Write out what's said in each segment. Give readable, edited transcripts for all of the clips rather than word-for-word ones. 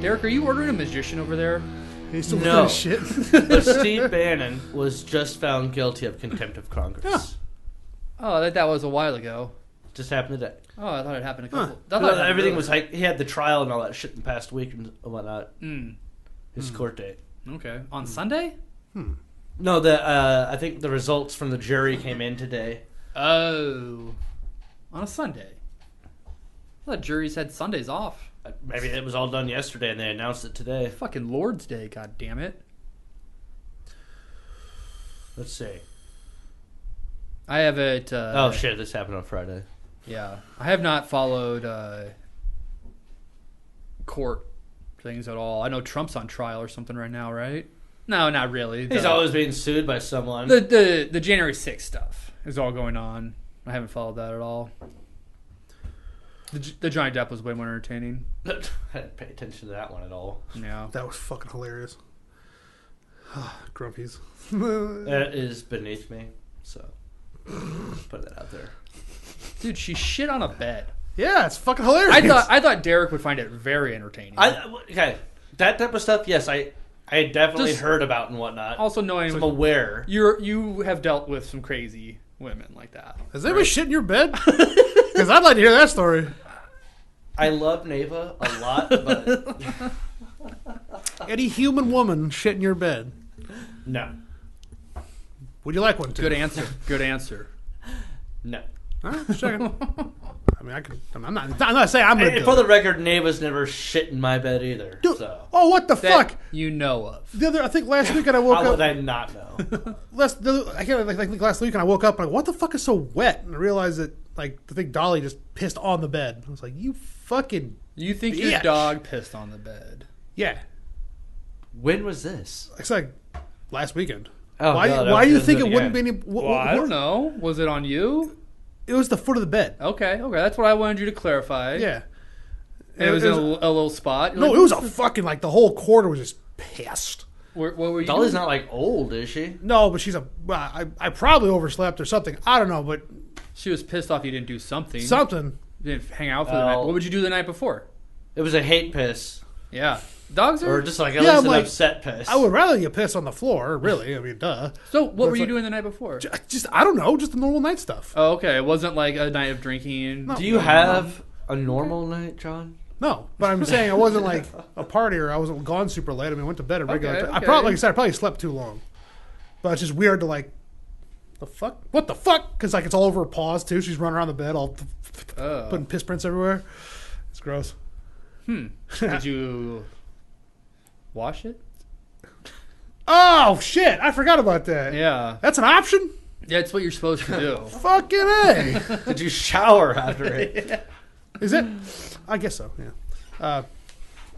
Derek, are you ordering a magician over there? He's still No. no. Shit. But Steve Bannon was just found guilty of contempt of Congress. Yeah. Oh, I thought that was a while ago. Just happened today. Oh, I thought it happened a couple. Huh. I thought it happened Everything earlier. was like he had the trial and all that shit in the past week and whatnot. His court date. Okay, on Sunday. No, I think the results from the jury came in today. Oh, on a Sunday. I thought juries had Sundays off. Maybe it was all done yesterday and they announced it today. Fucking Lord's Day, god damn it. Let's see. I have it. Oh shit! This happened on Friday. Yeah, I have not followed court things at all. I know Trump's on trial or something right now, right? No, not really. He's always being sued by someone. The January 6th stuff is all going on. I haven't followed that at all. The Johnny Depp was way more entertaining. I didn't pay attention to that one at all. Yeah. That was fucking hilarious. Grumpies. That is beneath me. So, put that out there. Dude, she shit on a bed. Yeah, it's fucking hilarious. I thought Derek would find it very entertaining. Okay, that type of stuff. Yes, I definitely heard about and whatnot. Also knowing So I'm aware. you have dealt with some crazy women like that. Has anybody shit in your bed? Because I'd like to hear that story. I love Neva a lot, but Any human woman shit in your bed. no, Would you like one to? Good answer. Good answer. no. All right, just checking. I mean, I'm not saying I'm gonna And do for it. the record, Neva's never shit in my bed either. Dude, So oh, what the That fuck? you know of. I think last weekend I woke how would up. I not know? I can't like last week and I woke up and like, what the fuck is so wet? And I realized that like I think Dolly just pissed on the bed. I was like, you fucking You think your bitch. dog pissed on the bed? Yeah. When was this? It's like last weekend. Oh, why? God, Why do you was think it it wouldn't be again. any? Well, I don't know. Was it on you? It was the foot of the bed. Okay. That's what I wanted you to clarify. Yeah. And it was in a little spot. You're No, like, it was a fucking like the whole quarter was just pissed. What were you Dolly's doing? not like old, is she? No, but I probably overslept or something. I don't know, but She was pissed off you didn't do something. something. You didn't hang out for the night. Well- What would you do the night before? It was a hate piss, Yeah. Dogs are... or just like at Yeah, least I'm an like- upset piss. I would rather you piss on the floor. Really, I mean, duh. So what were That's you like- doing the night before? Just I don't know, just the normal night stuff. Oh, okay. It wasn't like a night of drinking. No. Do you have a normal night, John? No, but I'm saying I wasn't like a partier. I wasn't gone super late. I mean, I went to bed at regular Okay, time. I okay. probably, like I said, I probably slept too long. But it's just weird to like, the fuck? What the fuck? Because like it's all over her paws too. She's running around the bed, all Oh. putting piss prints everywhere. It's gross. Did you wash it? Oh shit! I forgot about that. Yeah. That's an option. Yeah, it's what you're supposed to do. Fucking A. Did you shower after it? Is it? I guess so. Yeah.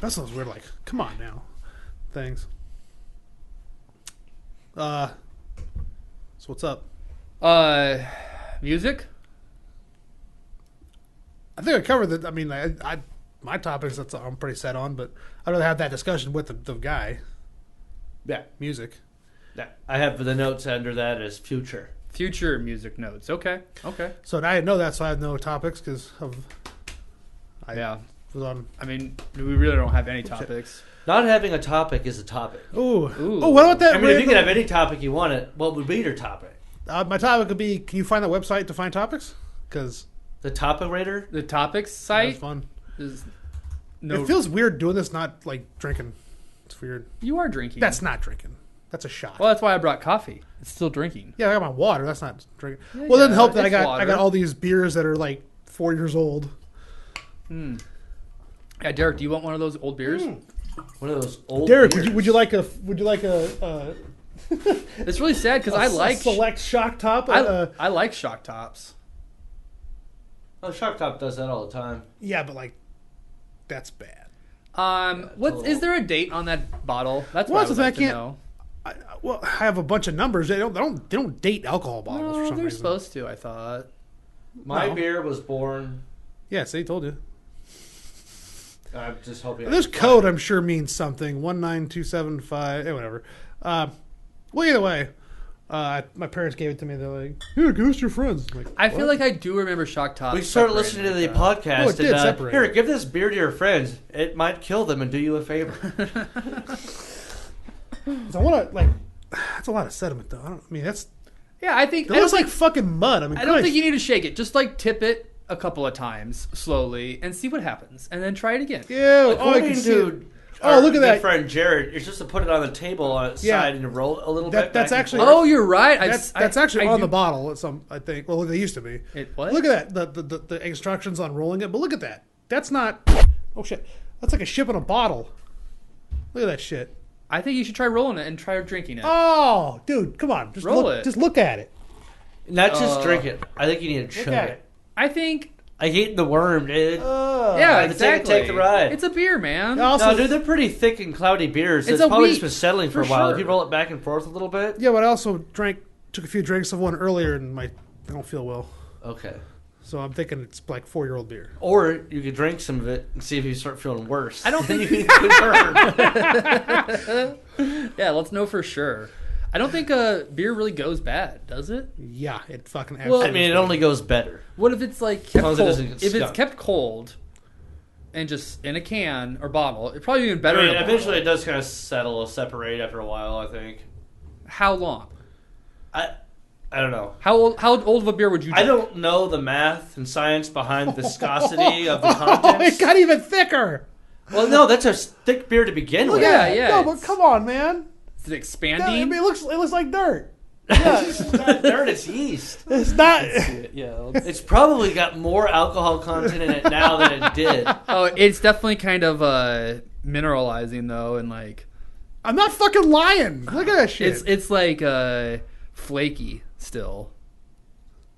That sounds weird. Like, come on now, things. So what's up? Music? I think I covered that. I mean, I my topics that's I'm pretty set on, but I'd rather have that discussion with the guy. Yeah. Music. Yeah. I have the notes under that as future. Future music notes. Okay. So I didn't know that, so I have no topics because of. Yeah. Was on. I mean, we really don't have any topics. Not having a topic is a topic. Ooh. Ooh. Oh, what about that? I mean, if you could have any topic you wanted, what would be your topic? My topic would be: can you find that website to find topics? Because The topic rater? The topics that's site fun. is no. It feels weird doing this, not like drinking. It's weird. You are drinking. That's not drinking. That's a shot. Well, that's why I brought coffee. It's still drinking. Yeah, I got my water. That's not drinking. Yeah, Well, it doesn't yeah, help that I it's got water. all these beers that are like 4 years old. Yeah, Derek, do you want one of those old beers? One of those old Derek, beers. would you like a It's really sad because I like select shock top? I like shock tops. Oh, Shock Top does that all the time. Yeah, but like that's bad. What is there a date on that bottle? That's Well, what I would that's like the thing, to I know. Well, I have a bunch of numbers. They don't date alcohol bottles for No, some they're reason. supposed to. I thought. My No. beer was born. Yeah, see, told you. I'm just hoping. This code, I'm sure, means something. 19275. Whatever. Well, either way, My parents gave it to me. They're like, "Here, give us your friends." I'm like, I feel "What?" like I do remember Shock Top. We started listening to the podcast. Oh, it did and, separate. here, give this beer to your friends. It might kill them and do you a favor. 'Cause I want to like. That's a lot of sediment, though. I mean, that's. Yeah, I think It looks like fucking mud. I mean, I don't think you need to shake it. Just like tip it a couple of times slowly and see what happens, and then try it again. Yeah. Oh, I can According see it. to our look at good that. friend Jared, you're supposed to put it on the table on its Yeah. side and roll a little That- bit. that's back and actually- forth. Oh, you're right. That's actually on do- the bottle. I think. Well, they used to be. What? Look at that. The instructions on rolling it. But look at that. That's not. Oh shit. That's like a ship in a bottle. Look at that shit. I think you should try rolling it and try drinking it. Oh, dude, come on. Just Roll look, it. Just look at it. Not just drink it. I think you need to chug at it. I think. I hate the worm, dude. Yeah, Take- exactly. take the ride. It's a beer, man. Also, No, dude, they're pretty thick and cloudy beers. It's It's a probably wheat, just been settling for a for while. sure. If you roll it back and forth a little bit. yeah, but I also took a few drinks of one earlier, and I don't feel well. Okay. So I'm thinking it's like 4-year-old beer. Or you could drink some of it and see if you start feeling worse. I don't Then think- you can confirm. Yeah, let's know for sure. I don't think beer really goes bad, does it? Yeah, it fucking Well, absolutely. I mean, it only goes better. What if it's like kept long as it cold? doesn't get If it's stuck. kept cold and just in a can or bottle, it'd probably be even I better. mean, in a bottle. eventually it does kind of settle or separate after a while, I think. How long? I don't know. How old of a beer would you drink? I don't know the math and science behind viscosity of the Oh, it contents. got even thicker. Well, no, that's a thick beer to begin Look with. Yeah, at that. yeah, No, but it's- come on, man. Is it No, I expanding? mean, it looks like dirt. Yeah, it's not dirt, it's yeast. It's not. Yeah. It's probably got more alcohol content in it now than it did. Oh, it's definitely kind of mineralizing though, and like I'm not fucking lying. Look at that shit. it's like flaky still.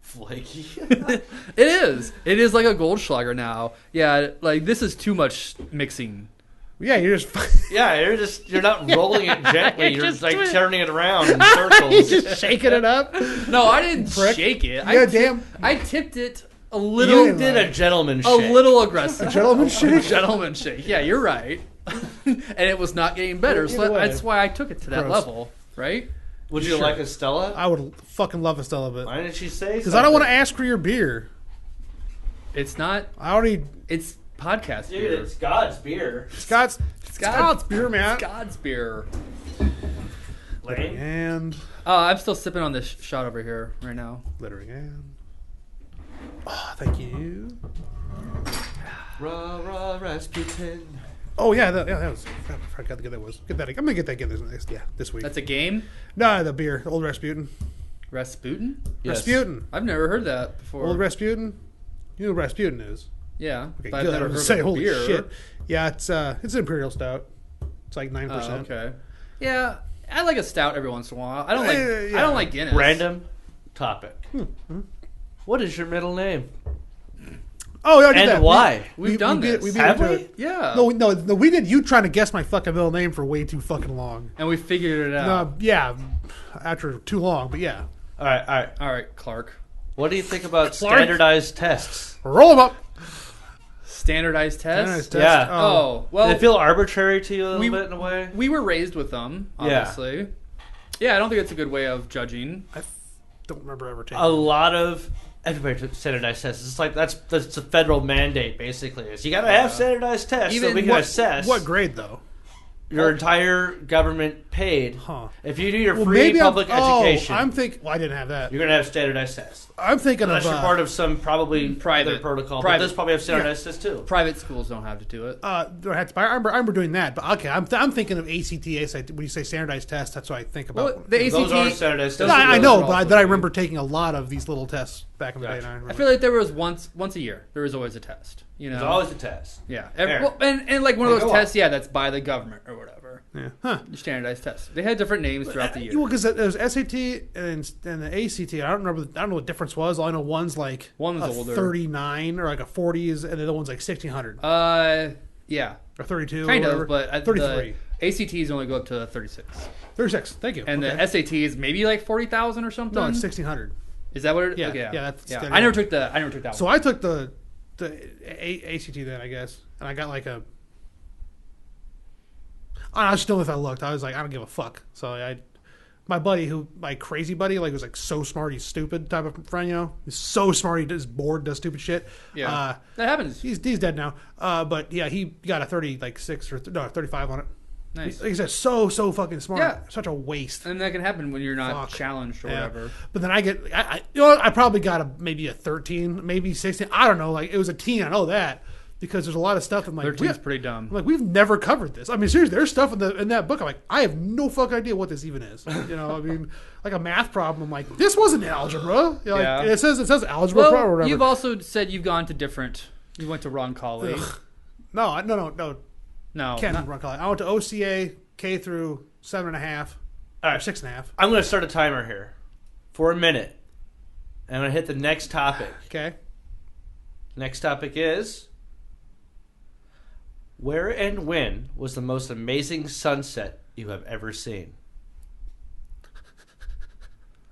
Flaky. It is. It is like a Goldschlager now. Yeah, like this is too much mixing. yeah, you're just Yeah, you're not rolling it gently. You're You're just like doing- turning it around in you're circles. just shaking it up. No, I didn't Prick. shake it. Yeah, damn. I tipped it a You little, did a gentleman a shake. little aggressive. Gentleman shake? Gentleman shake. Yeah, you're right. And it was not getting better, so Either way. that's why I took it to that Gross. level, right? Would you Sure. like a Stella? I would fucking love a Stella, but Why didn't she say? because I don't want to ask for your beer. It's not. I already It's podcast Dude, beer. it's God's beer. Scott's beer, man. It's God's beer. Lame. And I'm still sipping on this shot over here right now. littering and. Oh, thank you. Rah, rah, Rasputin. Oh yeah, that was. I forgot how good that was. Get that. I'm gonna get that again this week. That's a game. No, the beer, Old Rasputin. Rasputin? Yes. Rasputin, I've never heard that before. Old Rasputin. You know who Rasputin is? Yeah, Okay, but I've good. I never was heard gonna say, of holy beer. shit. Yeah, it's an imperial stout. It's like 9%. Oh, okay. Yeah, I like a stout every once in a while. I don't like. Yeah. I don't like Guinness. Random topic. What is your middle name? Oh, yeah, I did And that. why? We've done beat- this. beat Have it to we? it. Yeah. No, we did. You trying to guess my fucking middle name for way too fucking long. And we figured it out. Yeah, after too long, but yeah. All right. All right, Clark. What do you think about Clark? standardized tests? Roll them up. Standardized tests. Standardized test. Yeah. Oh, well, Did it feel arbitrary to you a little we- bit in a way? we were raised with them, Yeah. obviously. Yeah, I don't think it's a good way of judging. I don't remember ever taking. A lot of everybody took standardized tests. It's like that's a federal mandate basically. Is you got to have standardized tests so we can assess what grade though? your entire government paid. Huh. If you do your Well, free maybe public education, I'm thinking. Well, I didn't have that. you're gonna have standardized tests. I'm thinking Unless of. you're part of some probably Private. other protocol, Private. but this probably have standardized tests too. Private schools don't have to do it. I remember doing that, but okay. I'm thinking of ACT. When you say standardized tests, that's what I think about. Well, the ACT. Those are standardized those tests. are- I those know, are but also I free. remember taking a lot of these little tests back in the day. Gotcha. And I feel like there was once a year. There was always a test. You know, There's always a test. yeah. Fair. Well, and like one of Yeah, those go on. tests, yeah, that's by the government or whatever. yeah. Huh. Standardized tests. They had different names throughout the year. Well, because there's SAT and the ACT. I don't remember. I don't know what the difference was. All I know one's like One's a older. 39 or like a 40s, and the other one's like 1600 Yeah, or 32. kind or of, whatever. but 33, the ACTs only go up to 36, 36. Thank you. and Okay. the SATs maybe like 40,000 or something. no, it's 1600. Is that what it is? Yeah, Okay, yeah, that's standard. I never took that So one. I took the ACT then, I guess, and I got like a. I just don't know if I looked. I was like, I don't give a fuck. So I my buddy my crazy buddy, like, was like so smart he's stupid type of friend, you know? He's so smart he is bored, does stupid shit. Yeah. That happens. He's dead now. But yeah, he got a 36 or 35 on it. Nice. Like I said, so fucking smart. Yeah. Such a waste. And that can happen when you're not challenged or whatever. But then I probably got maybe a 13, maybe 16. I don't know. Like, it was a teen. I know that. Because there's a lot of stuff I'm like, 13's pretty dumb. I'm like, we've never covered this. I mean, seriously, there's stuff in that book. I'm like, I have no fucking idea what this even is. You know, I mean, like a math problem. I'm like, this wasn't algebra. You know, like, it says algebra or whatever. You've also said you've gone to different. You went to Ron Colley. No. No, Ron Colley. I went to OCA K through 7.5. All right, 6.5. I'm going to start a timer here for a minute. And I'm going to hit the next topic. Okay. Next topic is, where and when was the most amazing sunset you have ever seen?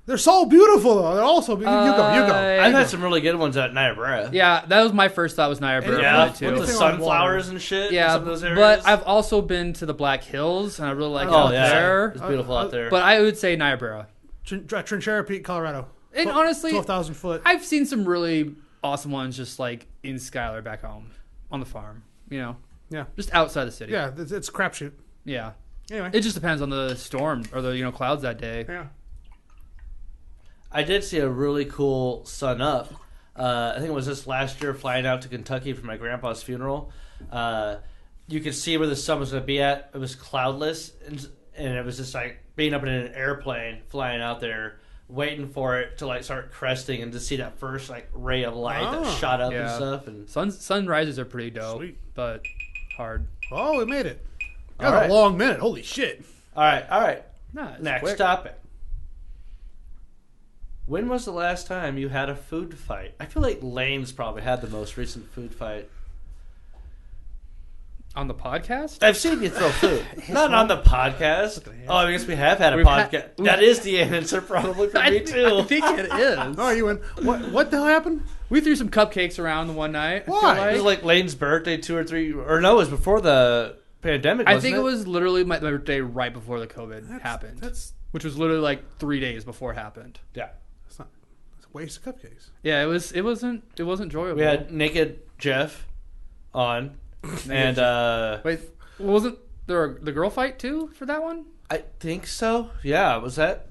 They're so beautiful, though. They're also you go. I've had some really good ones at Niobrara. Yeah, that was my first thought was Niobrara. Yeah, too. With the sunflowers and shit. Yeah, in some of those areas. but I've also been to the Black Hills, and I really like out there. It's beautiful out there. But I would say Niobrara. Trinchera Peak, Colorado. And honestly, 12,000 foot. I've seen some really awesome ones just like in Schuyler back home on the farm. You know, just outside the city. Yeah, it's a crapshoot. Yeah. Anyway, it just depends on the storm or the clouds that day. Yeah. I did see a really cool sun up. I think it was this last year flying out to Kentucky for my grandpa's funeral. You could see where the sun was going to be at. It was cloudless, and it was just like being up in an airplane flying out there, waiting for it to like start cresting and to see that first like ray of light that shot up and stuff. And sunrises are pretty dope, Sweet. but hard. Oh, we made it. Got a long minute. Holy shit. All right. Nah, Next quick. topic. When was the last time you had a food fight? I feel like Lane's probably had the most recent food fight. On the podcast? I've seen you throw food. Not on the podcast. Oh, I guess we have had a podcast. That is the answer probably for me too. I think it is. Oh, you win. What the hell happened? We threw some cupcakes around one night. Why? It was like Lane's birthday 2 or 3, or no, it was before the pandemic, wasn't I think it was literally my birthday right before the COVID happened. Which was literally like 3 days before it happened. Yeah. That's a waste of cupcakes. Yeah, it wasn't enjoyable. We had Naked Jeff on. And wait, wasn't there the girl fight too for that one? I think so. Yeah, was that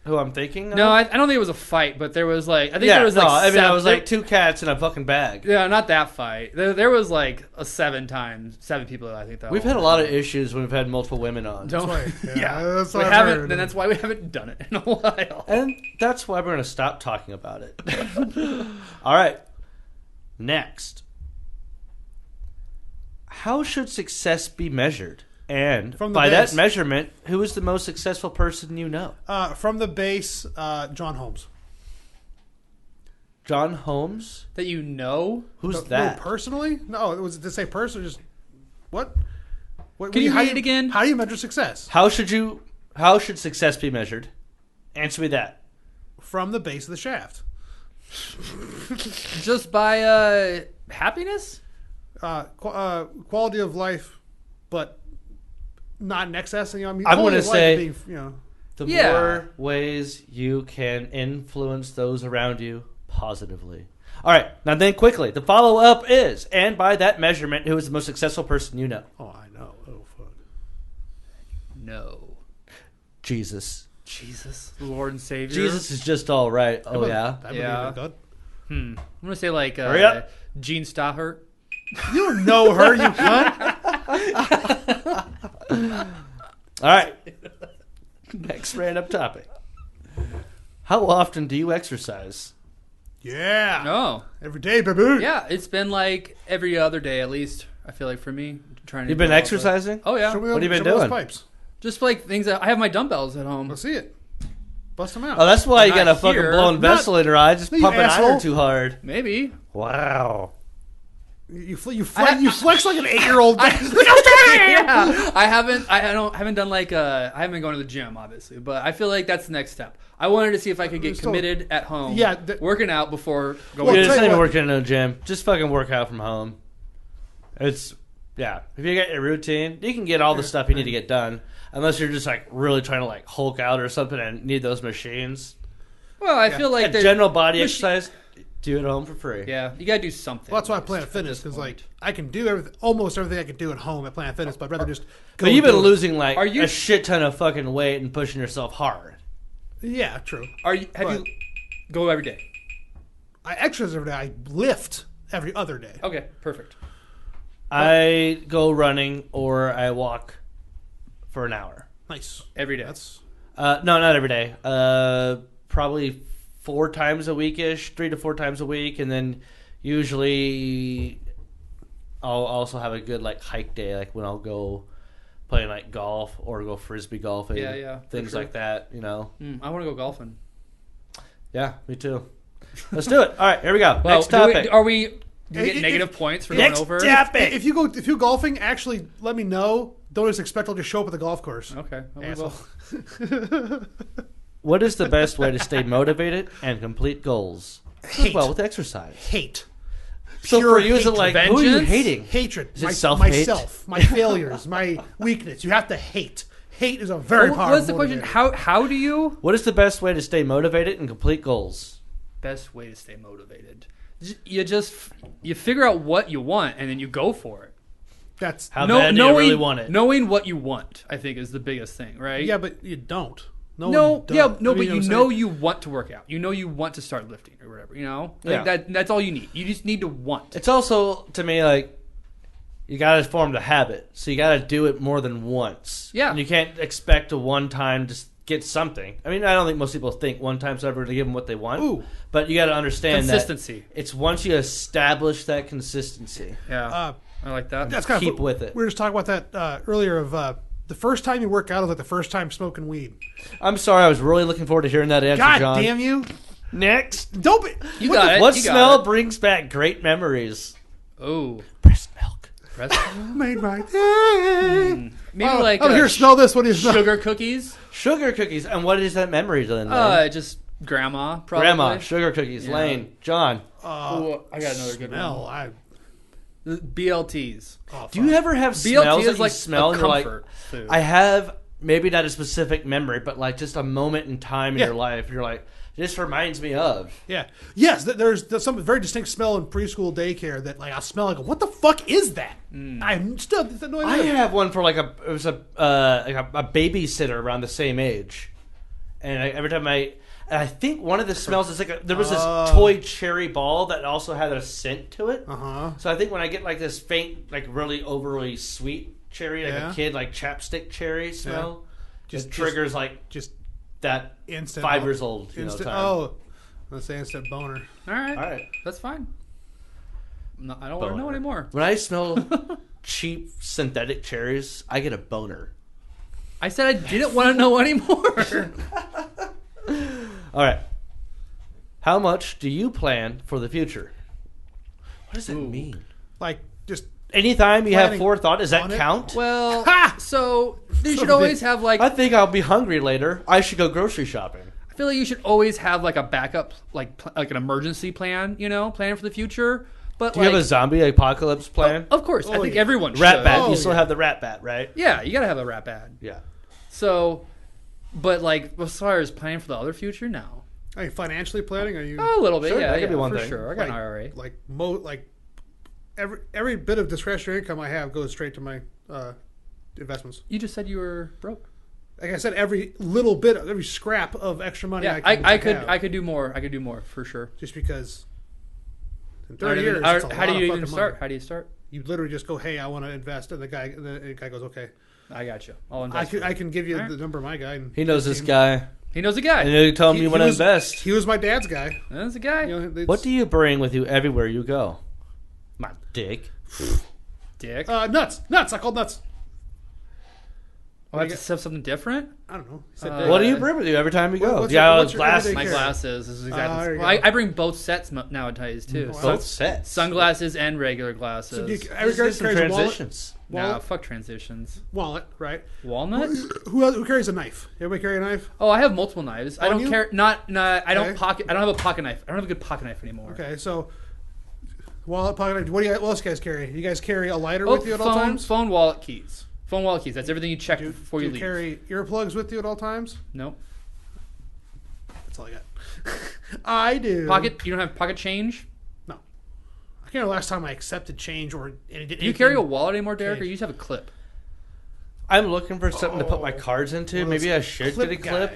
who I'm thinking of? No, I don't think it was a fight, but there was like there was like I was like 2 cats in a fucking bag. Yeah, not that fight. There was like 7 people. I think that we've had a lot of issues when we've had multiple women on. Don't that's we haven't. Then that's why we haven't done it in a while. And that's why we're going to stop talking about it. All right. Next. How should success be measured? And by that measurement, who is the most successful person you know? From the base, John Holmes. John Holmes? That you know? Who's that? No, personally? No, it was to say person. Just what? Can you read it again? How do you measure success? How should success be measured? Answer me that. From the base of the shaft. Just by happiness? Quality of life, but not in excess. You know, I mean, I'm going to say, being, the more ways you can influence those around you positively. All right, now then quickly, the follow-up is, and by that measurement, who is the most successful person you know? Oh, I know. Oh, fuck. No. Jesus, Lord and Savior. Jesus is just all right. Oh, yeah? That would be really good. I'm going to say like Hurry up. Jean Stahart. You don't know her, you cunt. All right. Next random topic. How often do you exercise? Yeah. No. Every day, baby. Yeah, it's been like every other day at least. I feel like for me, trying to. You've been exercising? Oh yeah. What have you been doing? Pipes. Just like things that I have my dumbbells at home. Let's see it. Bust them out. Oh, that's why you got a Not fucking here. blown vessel in her eye. Just You pump an asshole. iron too hard. Maybe. Wow. You flex like an 8-year-old. Yeah, I haven't done like I haven't been going to the gym obviously, but I feel like that's the next step. I wanted to see if I could get committed at home. Yeah, working out before going. Well, tell it's you not even what. working in a gym. Just fucking work out from home. It's Yeah, if you get your routine, you can get all the stuff you need to get done. Unless you're just like really trying to like Hulk out or something and need those machines. Well, I feel like general body exercise, do it at home for free. Yeah, you gotta do something. Well, that's why I Planet Fitness, because like I can do almost everything I can do at home at Planet Fitness, but I'd rather just go. But you've been losing like a shit ton of fucking weight and pushing yourself hard. Yeah, true. Have you go every day? I exercise every day. I lift every other day. Okay, perfect. I go running or I walk for an hour. Nice. Every day. No, not every day. Probably 4 times a week-ish, 3 to 4 times a week, and then usually I'll also have a good like hike day, like when I'll go play like golf or go frisbee golfing. Yeah, things like that. You know. I want to go golfing. Yeah, me too. Let's do it. All right, here we go. Well, next topic. Do we get negative points for going over? Topic. If you go golfing, actually let me know. Don't just expect I'll just show up at the golf course. Okay. What is the best way to stay motivated and complete goals? Hate. Well, with exercise. Hate. So Pure for you, is it like, who are you vengeance? hating? Hatred. Is it self-hate? Myself, my failures, my weakness. You have to hate. Hate is a very powerful What's the question? How do you? What is the best way to stay motivated and complete goals? Best way to stay motivated. You figure out what you want and then you go for it. That's How bad do you really want it? Knowing what you want, I think, is the biggest thing, right? yeah, but you don't. But you want to work out. You know you want to start lifting or whatever. You know, that's all you need. You just need to want. It's also, to me, like, you got to form the habit. So you got to do it more than once. Yeah. And you can't expect a one-time to get something. I mean, I don't think most people think one time's ever to give them what they want. Ooh. But you got to understand Consistency. that it's once you establish that consistency. Yeah. I like that. That's kind Keep of with it. We were just talking about that earlier. Of the first time you work out is like the first time smoking weed. I'm sorry. I was really looking forward to hearing that answer, God John. damn you! Next. Don't be. You got it. What You got smell it. brings back great memories? Oh, Breast milk. Made my day. maybe like here, smell this. What do you smell? sugar cookies. Sugar cookies. And what is that memory then? Just grandma. Probably. Grandma. Sugar cookies. Yeah. Lane. John. Ooh, I got another good Smell. one. The BLTs. Oh, Do you ever have BLT smells that is you like smell a and you're like, comfort food. I have maybe not a specific memory, but like just a moment in time in your life. You're like, this reminds me of. Yeah. Yes. There's some very distinct smell in preschool daycare that like I smell. I go, what the fuck is that? I'm still no I idea. have one for like a babysitter around the same age, and every time I think one of the smells is like there was this toy cherry ball that also had a scent to it. So I think when I get like this faint, like really overly sweet cherry, like a kid like chapstick cherry smell, just triggers like just that instant 5 years old. Time. Let's say instant boner. All right. All right. That's fine. No, I don't want to know anymore. When I smell cheap synthetic cherries, I get a boner. I said I didn't want to know anymore. All right. How much do you plan for the future? What does that mean? Like just Anytime you have planning forethought, does that on it? count? Well, so you should So always have like. I think I'll be hungry later. I should go grocery shopping. I feel like you should always have like a backup, like an emergency plan. You know, planning for the future. But Do you have a zombie apocalypse plan? Of course, I think everyone should. Rat bat. Oh, You still yeah. have the rat bat, right? Yeah, you gotta have a rat bad. Yeah. So, but like as far as planning for the other future, no. Are you financially planning? Are you A little bit, Sure, yeah, that could be one for thing. sure. I got an IRA. like every bit of discretionary income I have goes straight to my investments. You just said you were broke. Like I said, every little bit, every scrap of extra money. Yeah, I could do more. I could do more for sure. just because in 30 years, it's a How do lot you of even fucking start? money. How do you start? You literally just go, "Hey, I want to invest," and the guy goes, "Okay." I got you. I'll invest. I can give you All right. the number of my guy. And He knows this guy. He knows a guy. And you tell him you want to was- invest. He was my dad's guy. That's a guy. You know, What do you bring with you everywhere you go? My dick. Dick. Nuts. I called nuts. I have to have something different. I don't know. He said Uh, What do you bring with you every time you go? what's Yeah, your- what's your glasses. everyday My care? glasses. This is exactly. there you Well, go. I bring both sets nowadays too. Wow. Both sets. Sunglasses and regular glasses. So do you, Let's every do guy some carries a wallet. transitions. Nah, fuck transitions. Wallet, right? Walnut? Who carries a knife? Everybody carry a knife? Oh, I have multiple knives. I On don't you? care. Not. I don't Okay. pocket. I don't have a pocket knife. I don't have a good pocket knife anymore. Okay, so Wallet, pocket. What else do you guys carry? You guys carry a lighter with you at all times? Phone, wallet, keys. Phone, wallet, keys. That's everything you check before you leave. Do you carry earplugs with you at all times? Nope. That's all I got. I do. Pocket? You don't have pocket change? No. I can't remember the last time I accepted change or anything. Do you carry a wallet anymore, Derek, or you just have a clip? I'm looking for something to put my cards into. Maybe I should get a clip.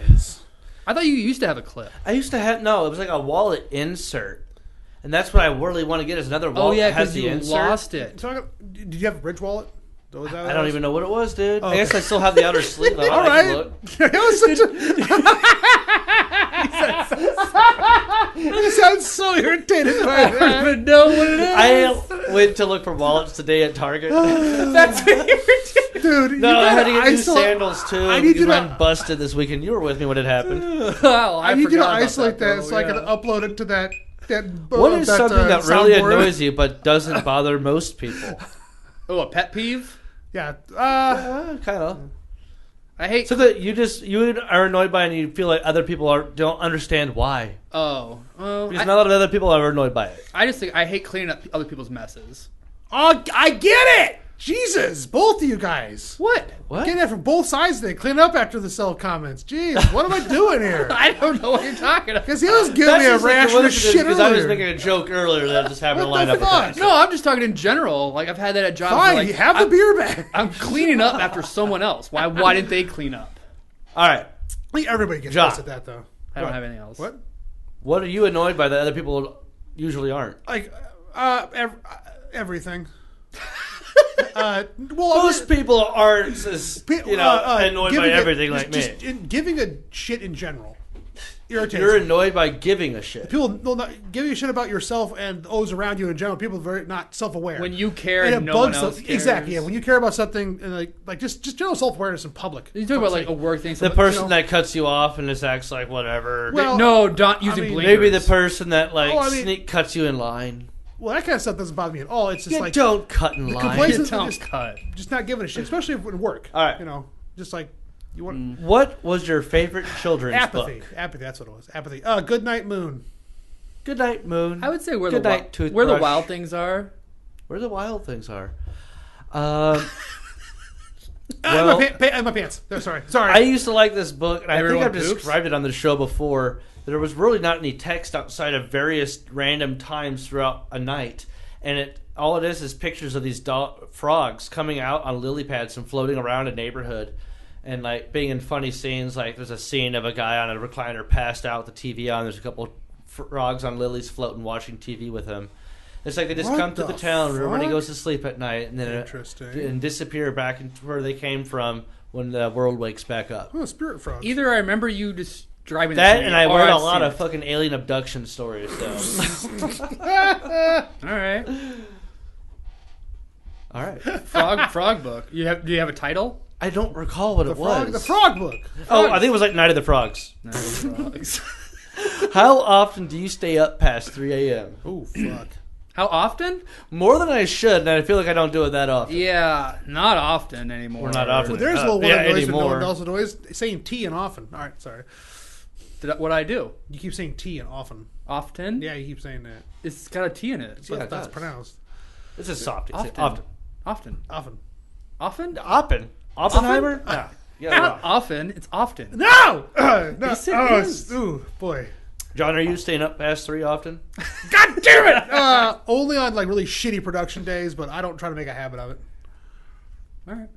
I thought you used to have a clip. I used to have... No, it was like a wallet insert. And that's what I really want to get is another wallet that has the you insert. Lost it. Did you have a bridge wallet? I don't even know what it was, dude. Oh, I guess I still have the outer sleeve. All right. That was such a... You sound so irritated by that. I don't even know what it is. I went to look for wallets today at Target. That's what you were doing. Dude, No, I had to get new sandals, too. I need you to... Mine busted this weekend. You were with me when it happened. I need you to forgot isolate about that so I can upload it to that what is something that really soundboard? annoys you but doesn't bother most people? Oh, a pet peeve? Yeah. Kind of. I hate... So that you are annoyed by and you feel like other people don't understand why. Oh. Because not a lot of other people are annoyed by it. I just think I hate cleaning up other people's messes. Oh, I get it! Jesus, both of you guys. What? Getting that from both sides today. Clean up after the cell comments. Jeez, what am I doing here? I don't know what you're talking about. Because he was giving me a ration of shit Because I was earlier. making a joke earlier that just happened to What line the up with fuck? that. No, I'm just talking in general. Like, I've had that at jobs. Fine, where, you have the beer back. I'm cleaning up after someone else. Why didn't they clean up? All right. Everybody gets John. pissed at that, though. I don't have anything else. What? What are you annoyed by that other people usually aren't? Like, everything. Most people aren't as, annoyed by everything like me. Just giving a shit in general irritates You're me. annoyed by giving a shit. People will not give you a shit about yourself and those around you in general. People are very not self-aware. When you care and and it no one bugs else them. cares. Exactly. Yeah. When you care about something and like just general self-awareness in public. You talk about like a work thing. The person that cuts you off and just acts like whatever. Well, no, not using blinkers. Maybe the person that sneak cuts you in line. Well, that kind of stuff doesn't bother me at all. It's just don't cut in the line. complacency, Don't cut. just not giving a shit, especially in work. All right. Just like you want What was your favorite children's apathy. book? Apathy. That's what it was. Apathy. Good Night Moon. Good Night Moon. I would say where Good the Night Toothbrush. where the wild things are. Where the wild things are. My pants. Sorry. I used to like this book, and I think Everyone I've poops? described it on the show before. There was really not any text outside of various random times throughout a night. And all it is pictures of these frogs coming out on lily pads and floating around a neighborhood, and like being in funny scenes. Like there's a scene of a guy on a recliner passed out with the TV on. There's a couple frogs on lilies floating, watching TV with him. It's like they just come to the town where everybody goes to sleep at night, and then and disappear back into where they came from when the world wakes back up. Oh, spirit frogs. Either I remember you just driving that, the and I or read a I've lot seen of fucking alien abduction stories. So. All right. Frog book. Do you have a title? I don't recall what it was. The frog book. Oh, I think it was like Night of the Frogs. No, frogs. How often do you stay up past 3 a.m.? Oh, fuck. How often? More than I should, and I feel like I don't do it that often. Yeah, not often anymore. Or not often. Well, there's a little one noise that no anymore. one else annoys. Saying T and often. All right, sorry. What I do? You keep saying T and often. Often? Yeah, you keep saying that. It's got a T in it. Yeah, That's pronounced. It's a soft. Often. Often. Oppenheimer? Yeah. Not often. It's often. No! No! Yes, it is. Ooh, boy. John, are you staying up past 3 often? God damn it! Only on like really shitty production days, but I don't try to make a habit of it. All right.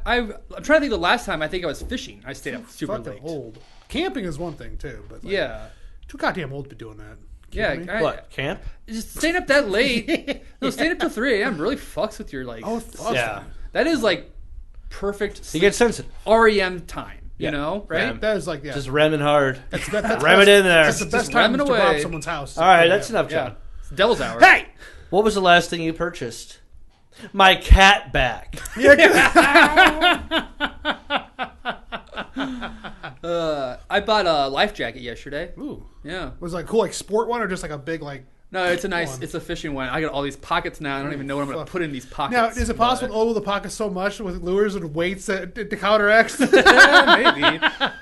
I'm trying to think the last time I think I was fishing. I stayed up super Fucking late. old. Camping is one thing too, but like, Yeah. too goddamn old to be doing that. Yeah. Kidding me? What, camp? Just staying up that late. No, staying up till 3 a.m. really fucks with your like. Oh, fuck. Yeah. That is like perfect You get sensitive. REM time. You Yeah. know, right? Yeah. That is like Just remming hard. that's Ram it in there. That's the best Just time ramming to rob away. someone's house. All right, that's enough, John. Yeah. It's devil's hour. Hey! What was the last thing you purchased? My cat back. I bought a life jacket yesterday. Ooh. Yeah. Was it like a cool like sport one or just like a big like... No, it's a nice. one? It's a fishing one. I got all these pockets now. I don't even know what I'm going to put in these pockets. Now, is it possible to oval the pockets so much with lures and weights to counteract? Maybe.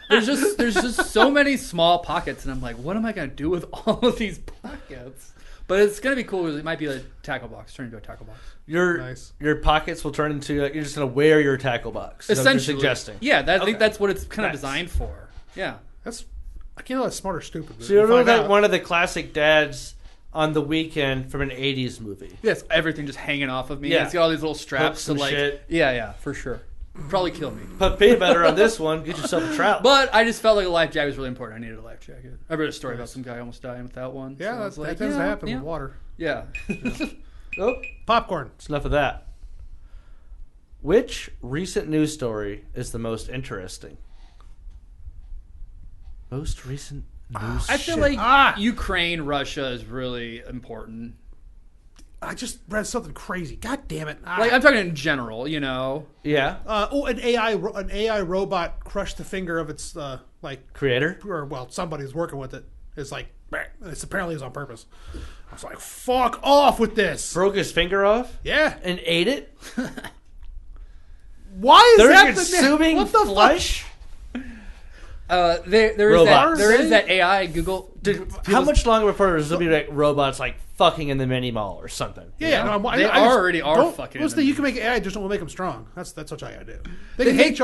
There's just so many small pockets, and I'm like, what am I going to do with all of these pockets? But it's gonna be cool. It might be a tackle box, turn into a tackle box. Your pockets will turn into. You're just gonna wear your tackle box. Essentially, suggesting. Yeah, I think that's what it's kind of designed for. Yeah, I can't know that's smart or stupid. So you're like one of the classic dads on the weekend from an '80s movie. yes, everything just hanging off of me. Yeah. It's got all these little straps Hooks and to shit. Yeah, for sure. Probably kill me. Put peanut butter on this one. Get yourself a trout. But I just felt like a life jacket was really important. I needed a life jacket. I read a story about some guy almost dying without one. Yeah, so that tends to happen with water. Yeah. Oh, Popcorn. it's enough of that. Which recent news story is the most interesting? Most recent news. I feel like Ukraine, Russia is really important. I just read something crazy. God damn it! Like I'm talking in general, you know. Yeah. An AI robot crushed the finger of its Creator. Or somebody's working with it. It's like it's apparently on purpose. I was like, fuck off with this. Broke his finger off. Yeah. And ate it. Why is They're that consuming what the flesh? There is that AI Google. How much longer before there's gonna be like robots like fucking in the mini mall or something? Yeah. They already are fucking. Listen, you can make AI, just don't make them strong. That's what I gotta do.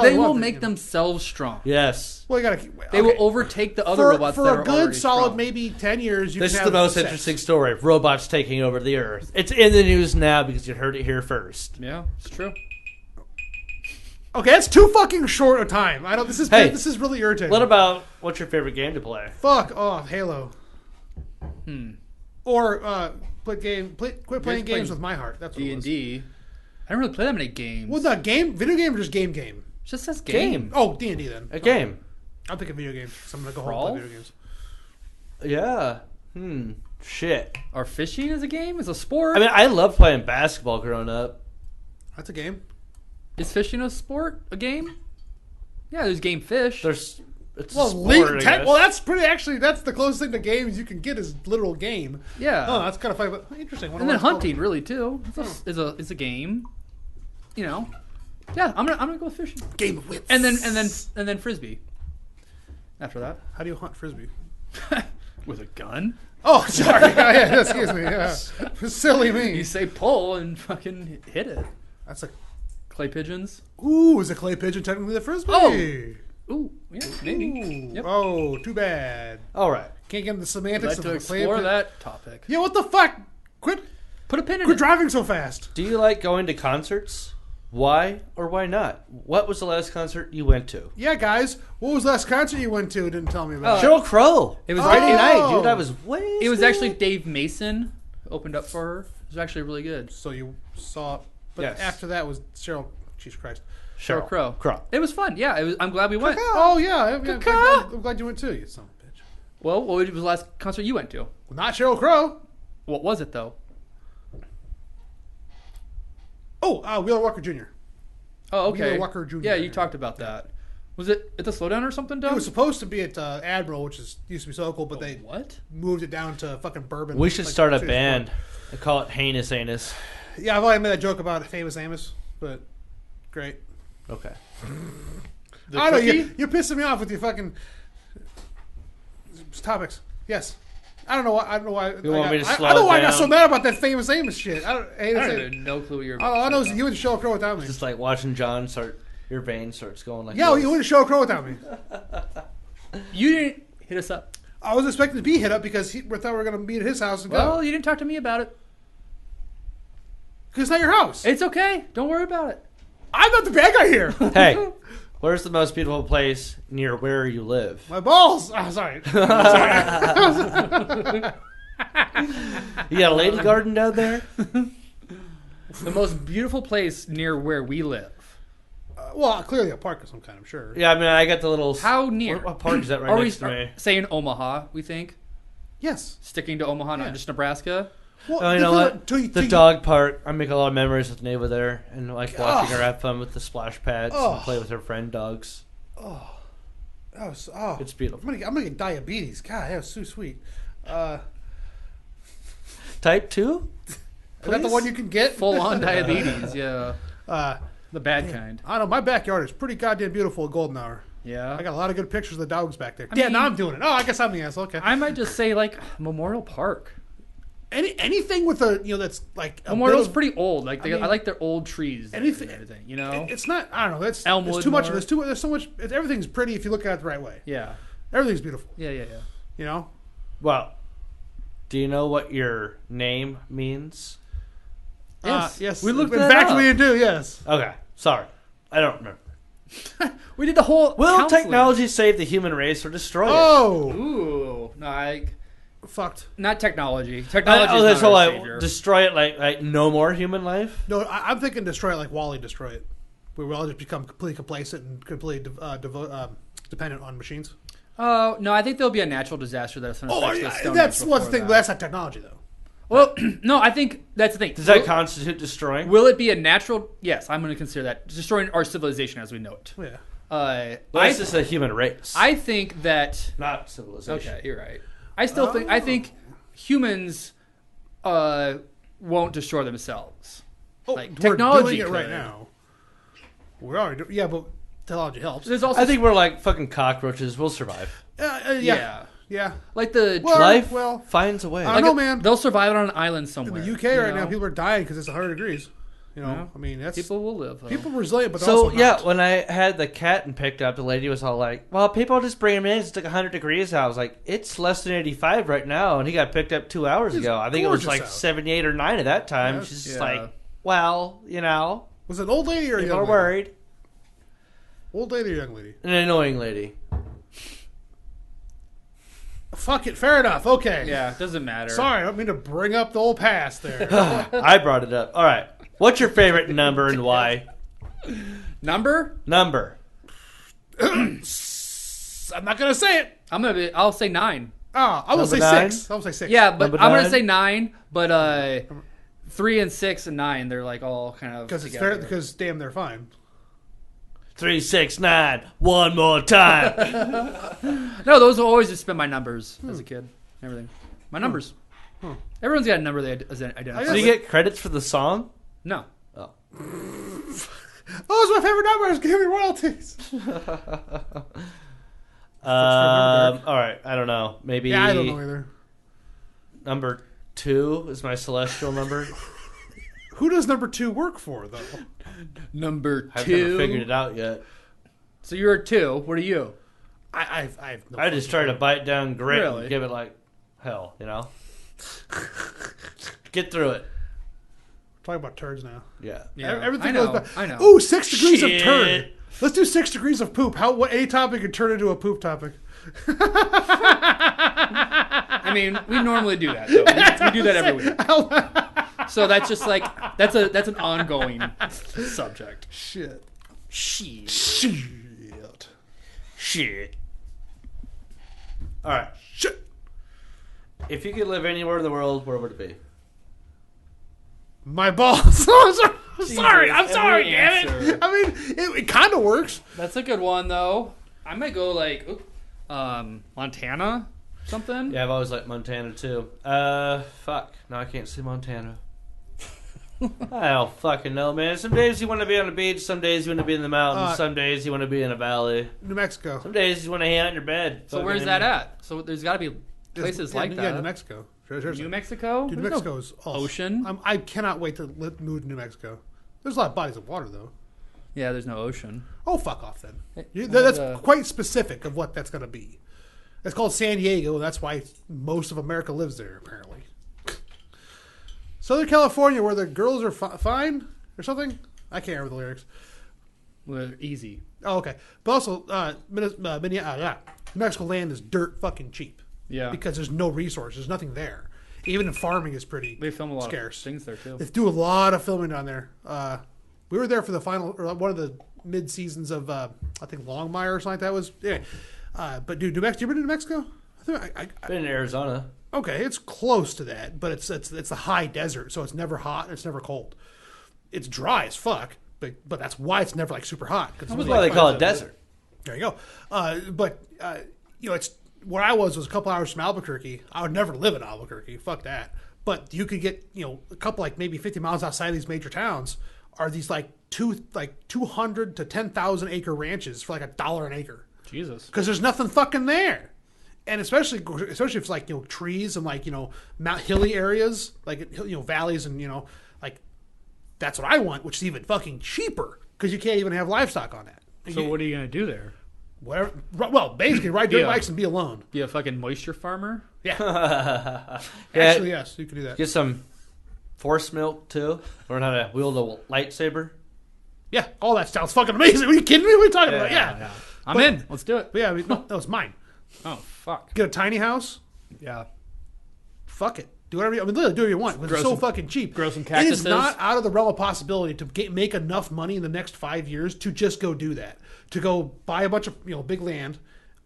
They will make themselves strong. Yes. Well, you gotta. They will overtake the other robots for that a are good already solid strong. maybe 10 years. This is the most interesting story. Robots taking over the earth. It's in the news now because you heard it here first. Yeah, it's true. Okay, that's too fucking short a time. I know this is really irritating. What about what's your favorite game to play? Fuck off, Halo. Or quit playing games with my heart. That's what D&D. I don't really play that many games. Well, not game, video game or just game. It just says game. Oh, D&D then. A game. I'm thinking video games. So I'm gonna go Brawl? home and play video games. Yeah. Shit. Or fishing is a game? Is a sport? I mean, I loved playing basketball growing up. That's a game. Is fishing a sport? A game? Yeah, there's game fish. It's a sport, I guess. Well, that's pretty. Actually, that's the closest thing to games you can get is literal game. Yeah. Oh, that's kind of funny, but interesting. And then hunting, really, too. Is a game. You know. Yeah, I'm gonna go with fishing. Game of wits. And then frisbee. After that, how do you hunt frisbee? with a gun. Oh, sorry. Yeah, excuse me. Yeah. Silly me. You say pull and fucking hit it. That's a clay pigeons. Ooh, is a clay pigeon technically the frisbee? Oh. Ooh, yeah, maybe. Yep. Oh, too bad. All right. Can't get into the semantics Like of to the clay explore pigeon. that topic. Yeah, what the fuck? Quit Quit driving so fast. Do you like going to concerts? Why or why not? What was the last concert you went to? Yeah, guys. What was the last concert you went to? Didn't tell me about. Sheryl Crow. It was Friday Oh. night, dude. I was wasted. It was actually Dave Mason who opened up for her. It was actually really good. So you saw, but Yes. after that was Cheryl. Jesus Christ. Sheryl Crow. Crow. It was fun. Yeah, it was. I'm glad we went. Oh yeah, I'm glad you went too. You son of a bitch. Well, what was the last concert you went to? Well, not Sheryl Crow. What was it though? Oh, Wheeler Walker Jr. Oh, okay. Wheeler Walker Jr. Yeah, you talked about that. Was it at the Slowdown or something, Doug? It was supposed to be at Admiral, which used to be so cool, but they What? moved it down to fucking Bourbon. We should like, start a 2 years band before. and call it Heinous Anus. Yeah, I've already made that joke about Famous Amos, but great. Okay. I know you're pissing me off with your fucking topics. Yes, I don't know why. I don't know why. You want me to slow I don't know it why I got down? so mad about that Famous Amos shit. I I don't even know clue what you're. I know you went to Sheryl Crow without me. Just like watching John your vein starts going like Yeah, this. you went to Sheryl Crow without me. You didn't hit us up. I was expecting to be hit up because we thought we were going to meet at his house and go. Well, you didn't talk to me about it. Because it's not your house. It's okay. Don't worry about it. I'm not the bad guy here. Hey, where's the most beautiful place near where you live? My balls. Oh, sorry. You got a lady garden down there? The most beautiful place near where we live. Well, clearly a park of some kind, I'm sure. Yeah, I mean, I got the little... How near? What park is that right Are we next to me? saying Omaha? We think Yes. sticking to Omaha, not just Nebraska. Well, Oh, you know what? The dog park. I make a lot of memories with Neva there, and like watching her have fun with the splash pads and play with her friend dogs. It's beautiful. I'm gonna get diabetes. God, that was so sweet. Type 2? Is that the one you can get? Full on diabetes. Yeah, the bad kind. I don't know. My backyard is pretty goddamn beautiful at Golden Hour. Yeah, I got a lot of good pictures of the dogs back there. I Yeah, mean- now I'm doing it. Oh, I guess I'm the asshole. Okay. I might just say like Memorial Park. anything with a that's like Memorial's pretty old. Like I like their old trees. Anything, and everything. You know, it's not. I don't know. That's Elmwood. There's too much. There's so much. Everything's pretty if you look at it the right way. Yeah, everything's beautiful. Yeah. You know. Well, do you know what your name means? Yes. We looked in that fact, up. we do. Yes. Okay. Sorry, I don't remember. We did the whole. Will counseling. technology save the human race or destroy it? Ooh, no, fucked. Not technology. Technology. That's not whole our like savior. destroy it like no more human life. No, I'm thinking destroy it like Wall-E destroy it. We will all just become completely complacent and completely dependent on machines. Oh no, I think there'll be a natural disaster that's going to affect the Stone Age that's one before thing. that. But that's not technology though. Well, no, I think that's the thing. Does that constitute destroying? Will it be a natural? Yes, I'm going to consider that destroying our civilization as we know it. Yeah. That's just a human race. I think that not civilization. Okay, you're right. I still think humans won't destroy themselves. Like technology we're doing it could. right now. We're already yeah, but technology helps. There's also I think we're like fucking cockroaches. We'll survive. Yeah. Like the life well, finds a way. I don't know, man. They'll survive on an island somewhere. In the UK right now, people are dying because it's 100 degrees. You know, I mean, that's people will live. Though. People are resilient, but so also not. when I had the cat and picked up, the lady was all like, "Well, people just bring him in. It's like 100 degrees out." I was like, "It's less than 85 right now," and he got picked up 2 hours ago. I think it was like 78 or 9 at that time. Yes. She's just like, "Well, you know." Was it an old lady or a people young are lady? worried. Old lady or young lady? An annoying lady. Fuck it. Fair enough. Okay. Yeah, it doesn't matter. Sorry, I don't mean to bring up the old past there. I brought it up. All right. What's your favorite number and why? Number? I'm not gonna say it. I'll say 9. I will say 9? 6. I will say 6. Yeah, but Number I'm 9? gonna say 9. But 3 and 6 and 9, they're like all kind of because it's together. fair. Because damn, they're fine. 3, 6, 9. One more time. No, those will always just been my numbers as a kid. Everything, my numbers. Everyone's got a number they identify. Do you get credits for the song? No. Oh. It's my favorite numbers. Give me royalties. All right. I don't know. Maybe. Yeah, I don't know either. Number 2 is my celestial number. Who does number 2 work for though? Number 2. I've never figured it out yet. So you're a 2. What are you? I have no I just try to bite down grit Really? and give it like hell, you know? Get through it. Talking about turds now. Yeah. Everything I know, goes back. I know. Ooh, 6 degrees Shit. of turd. Let's do 6 degrees of poop. Any topic can turn into a poop topic. I mean, we normally do that. Though. We do that every week. So that's just like that's an ongoing subject. Shit. All right. Shit. If you could live anywhere in the world, where would it be? My balls. I'm sorry. I'm every sorry. Damn answer. it. I mean, it kind of works. That's a good one though. I might go like Montana, something. Yeah, I've always liked Montana too. Fuck. No, I can't see Montana. I don't fucking know, man. Some days you want to be on the beach. Some days you want to be in the mountains. Some days you want to be in a valley. New Mexico. Some days you want to hang out in your bed. So where's that at? So there's got to be places like that. Yeah, New Mexico. New Mexico? Dude, New There's Mexico's no ocean. I cannot wait to move to New Mexico. There's a lot of bodies of water, though. Yeah, there's no ocean. Oh, fuck off then. Hey, That's quite specific of what that's going to be. It's called San Diego, and that's why most of America lives there, apparently. Southern California, where the girls are fine or something? I can't remember the lyrics. Well, easy. Oh, okay. But also, New Mexico land is dirt fucking cheap. Yeah. Because there's no resources. There's nothing there. Even in farming is pretty They film a lot scarce. of things there too. They do a lot of filming down there. We were there for the final, or one of the mid seasons of, I think Longmire or something like that was. Yeah. But dude, New Mexico. You ever been to New Mexico? Been in Arizona. Okay, it's close to that, but it's a high desert, so it's never hot and it's never cold. It's dry as fuck, but that's why it's never like super hot. That's why they call it desert. There you go. It's where I was a couple hours from Albuquerque. I would never live in Albuquerque. Fuck that. But you could get a couple like maybe 50 miles outside of these major towns are these like 200 to 10,000 acre ranches for like $1 an acre. Jesus. Because there's nothing fucking there. and especially if it's like trees and like Mount hilly areas, like valleys and like that's what I want, which is even fucking cheaper because you can't even have livestock on that. So what are you gonna do there? Whatever. Well, basically, ride dirt bikes and be alone. Be a fucking moisture farmer? Yeah. Actually, yes, you can do that. Get some force milk too. Learn how to wield a lightsaber. Yeah, all that sounds fucking amazing. Are you kidding me? What are you talking about? Yeah. I'm in. Let's do it. But yeah, no, it's mine. Oh, fuck. Get a tiny house. Yeah. Fuck it. Do whatever literally do whatever you want. But it's so fucking cheap. Grow some cactuses. It is not out of the realm of possibility to make enough money in the next 5 years to just go do that. To go buy a bunch of big land,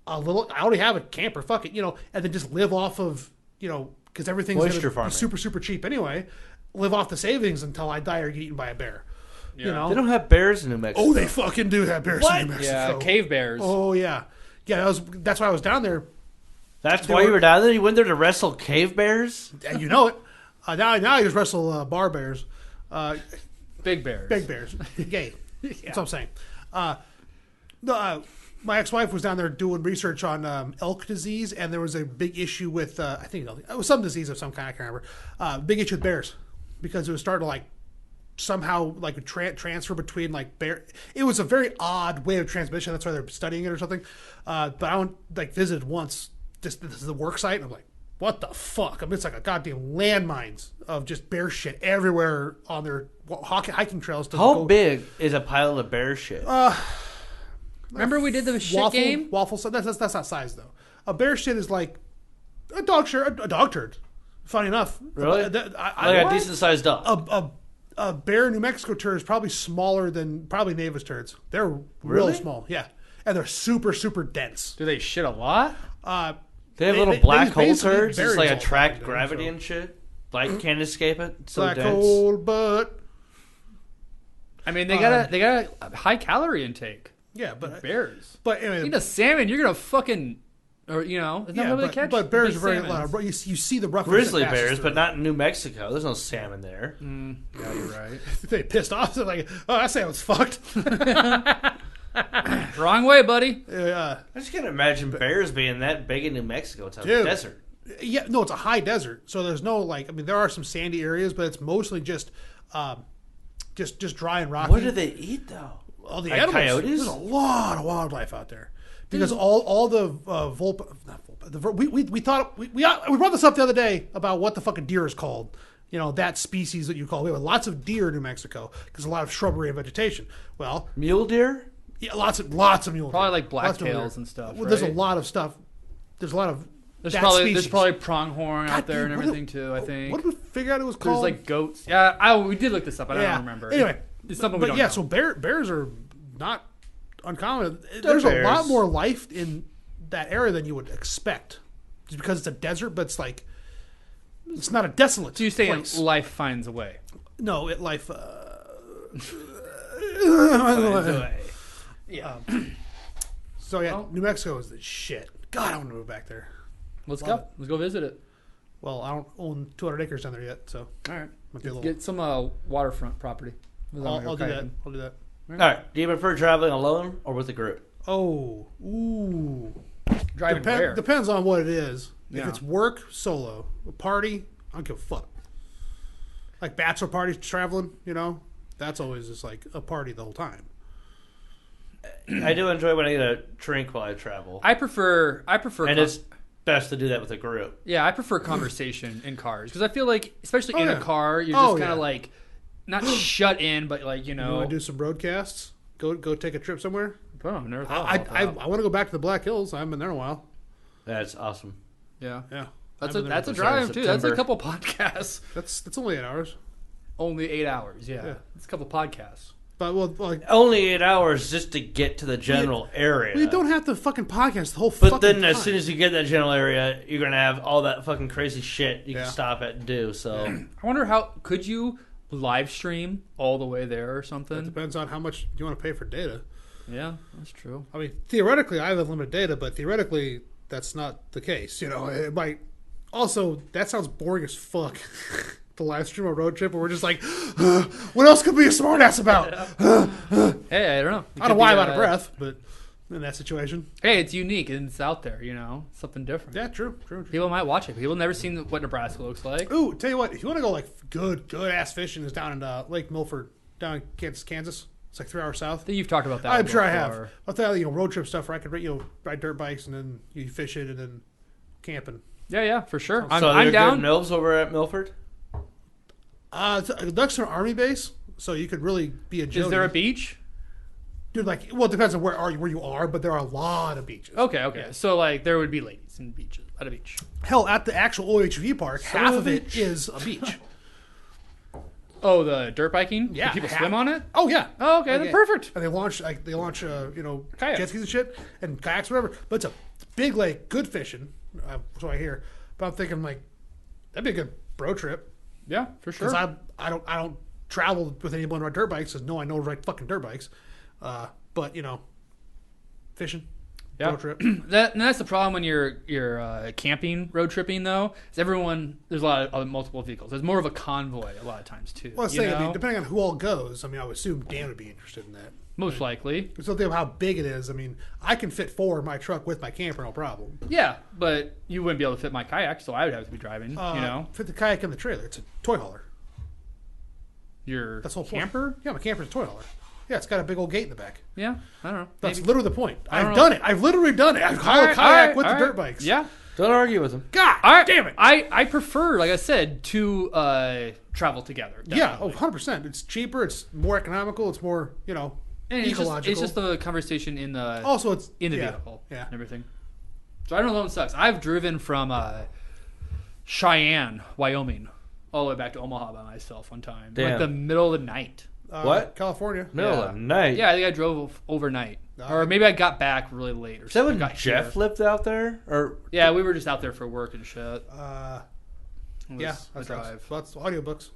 I already have a camper. Fuck it, and then just live off of because everything's gonna be super super cheap anyway. Live off the savings until I die or get eaten by a bear. Yeah. They don't have bears in New Mexico. Oh, they fucking do have bears in New Mexico. Yeah, cave bears. Oh yeah, that's why I was down there. That's why you were down there. You went there to wrestle cave bears. You know it. Now I just wrestle bar bears. Big bears. Big bears. Gay. That's what I'm saying. My ex-wife was down there doing research on elk disease, and there was a big issue with I think it was some disease of some kind. I can't remember. Big issue with bears because it was starting to like somehow like transfer between like bear. It was a very odd way of transmission. That's why they're studying it or something. But I visited once. This is the work site, and I'm like, what the fuck? I mean, it's like a goddamn landmines of just bear shit everywhere on their hiking trails. How big is a pile of bear shit? Remember we did the shit game? Waffle. That's not size though. A bear shit is like a dog turd. Funny enough, really, a decent sized dog. A bear in New Mexico turd is probably smaller than Neva's turds. They're real small, yeah, and they're super super dense. Do they shit a lot? They have little black hole turds. Just like all attract gravity and shit. Light can't escape it. It's so black dense. hole, but I mean, they got a high calorie intake. Yeah, but bears. But anyway, eat a salmon, you're gonna fucking, it's not really catch. But bears are very loud. You see the rough grizzly bears, but not in New Mexico. There's no salmon there. Yeah, you're right. They pissed off. They're like, oh, that salmon's fucked. Wrong way, buddy. I just can't imagine bears being that big in New Mexico. It's a desert. Yeah, no, it's a high desert, so there's no there are some sandy areas, but it's mostly just dry and rocky. What do they eat though? All the like animals. Coyotes? There's a lot of wildlife out there because all the we thought we brought this up the other day about what the fucking deer is called. That species that you call. We have lots of deer in New Mexico because a lot of shrubbery and vegetation. Well, mule deer. Yeah, lots of mule deer. Probably like blacktails and stuff. Well, right? There's a lot of stuff. There's a lot of. There's probably pronghorn out there and everything too. I think. What did we figure out it was called? There's like goats. Yeah, we did look this up. I don't remember. Anyway, it's something we don't know. So bears are not uncommon. There's a lot more life in that area than you would expect, just because it's a desert. But it's not a desolate. So you saying place. Life finds a way? No, life. Finds a way. Yeah. So yeah, New Mexico is the shit. God, I want to move back there. Let's go. Let's go visit it. Well, I don't own 200 acres down there yet, so all right. Get some waterfront property. I'll do that. I'll do that. All right. Do you prefer traveling alone or with a group? Oh, ooh. Driving where? Depends on what it is. Yeah. If it's work, solo. A party, I don't give a fuck. Like bachelor parties, traveling, that's always just like a party the whole time. I do enjoy when I get a drink while I travel. I prefer. And it's best to do that with a group. Yeah, I prefer conversation in cars because I feel like, especially in a car, you're just kind of like not shut in, but like You want to do some roadcasts? Go take a trip somewhere. Oh, never thought. I want to go back to the Black Hills. I haven't been there in a while. That's awesome. Yeah. That's a drive too. That's a couple podcasts. That's only 8 hours. Only 8 hours. Yeah. It's a couple podcasts. But only 8 hours just to get to the general area. Well, you don't have to fucking podcast the whole. But then, as soon as you get that general area, you're gonna have all that fucking crazy shit you can stop at and do. So I wonder could you live stream all the way there or something? It depends on how much you want to pay for data. Yeah, that's true. I mean, theoretically, I have unlimited data, but theoretically, that's not the case. It might. Also, that sounds boring as fuck. The live stream a road trip where we're just like, what else could be a smartass about? Hey, I don't know. I don't know why I'm out of breath, but in that situation. Hey, it's unique and it's out there. Something different. Yeah, true. People might watch it. People never seen what Nebraska looks like. Ooh, tell you what, if you want to go like good ass fishing, is down in Lake Milford, down in Kansas. It's like 3 hours south. I think you've talked about that. I'm sure before. I have. I'll tell you, road trip stuff where I could ride dirt bikes and then you fish it and then camping. Yeah, for sure. I'm down. Good mills over at Milford. Ducks are an army base, so you could really be a Jody. Is there a beach? Dude, it depends on where you are, but there are a lot of beaches. Okay. Yeah. So there would be ladies and beaches at a beach. Hell, at the actual OHV park, half of it is a beach. Oh, the dirt biking? Yeah. Do people swim on it? Oh yeah. Oh, okay, then perfect. And they launch Kayaks. jet skis and shit and kayaks, whatever. But it's a big lake, good fishing. So I hear. But I'm thinking that'd be a good road trip. Yeah, for sure. Because I don't travel with anyone on dirt bikes. Because I know to ride fucking dirt bikes. But fishing, road trip. That's the problem when you're camping, road tripping though. Is there's a lot of multiple vehicles. There's more of a convoy a lot of times too. Well, depending on who all goes, I would assume Dan would be interested in that. Most likely. So think of how big it is. I can fit 4 in my truck with my camper, no problem. Yeah, but you wouldn't be able to fit my kayak, so I would have to be driving. Fit the kayak in the trailer. It's a toy hauler. That's the whole camper? Point. Yeah, my camper's a toy hauler. Yeah, it's got a big old gate in the back. Yeah, I don't know. That's literally the point. I've know. done it. I've literally done it. I've hauled a kayak with the dirt bikes. Yeah. Don't argue with him. God damn it. I prefer, like I said, to travel together. Definitely. Yeah, 100%. It's cheaper. It's more economical. It's more, and ecological. It's just the conversation in the vehicle and everything. So I don't know if that one sucks. I've driven from Cheyenne, Wyoming, all the way back to Omaha by myself one time. Damn. The middle of the night. What? California. Middle of night? Yeah, I think I drove overnight. Or maybe I got back really late. Or Is that when Jeff lived out there? Yeah, we were just out there for work and shit. That's drive. Lots of audiobooks.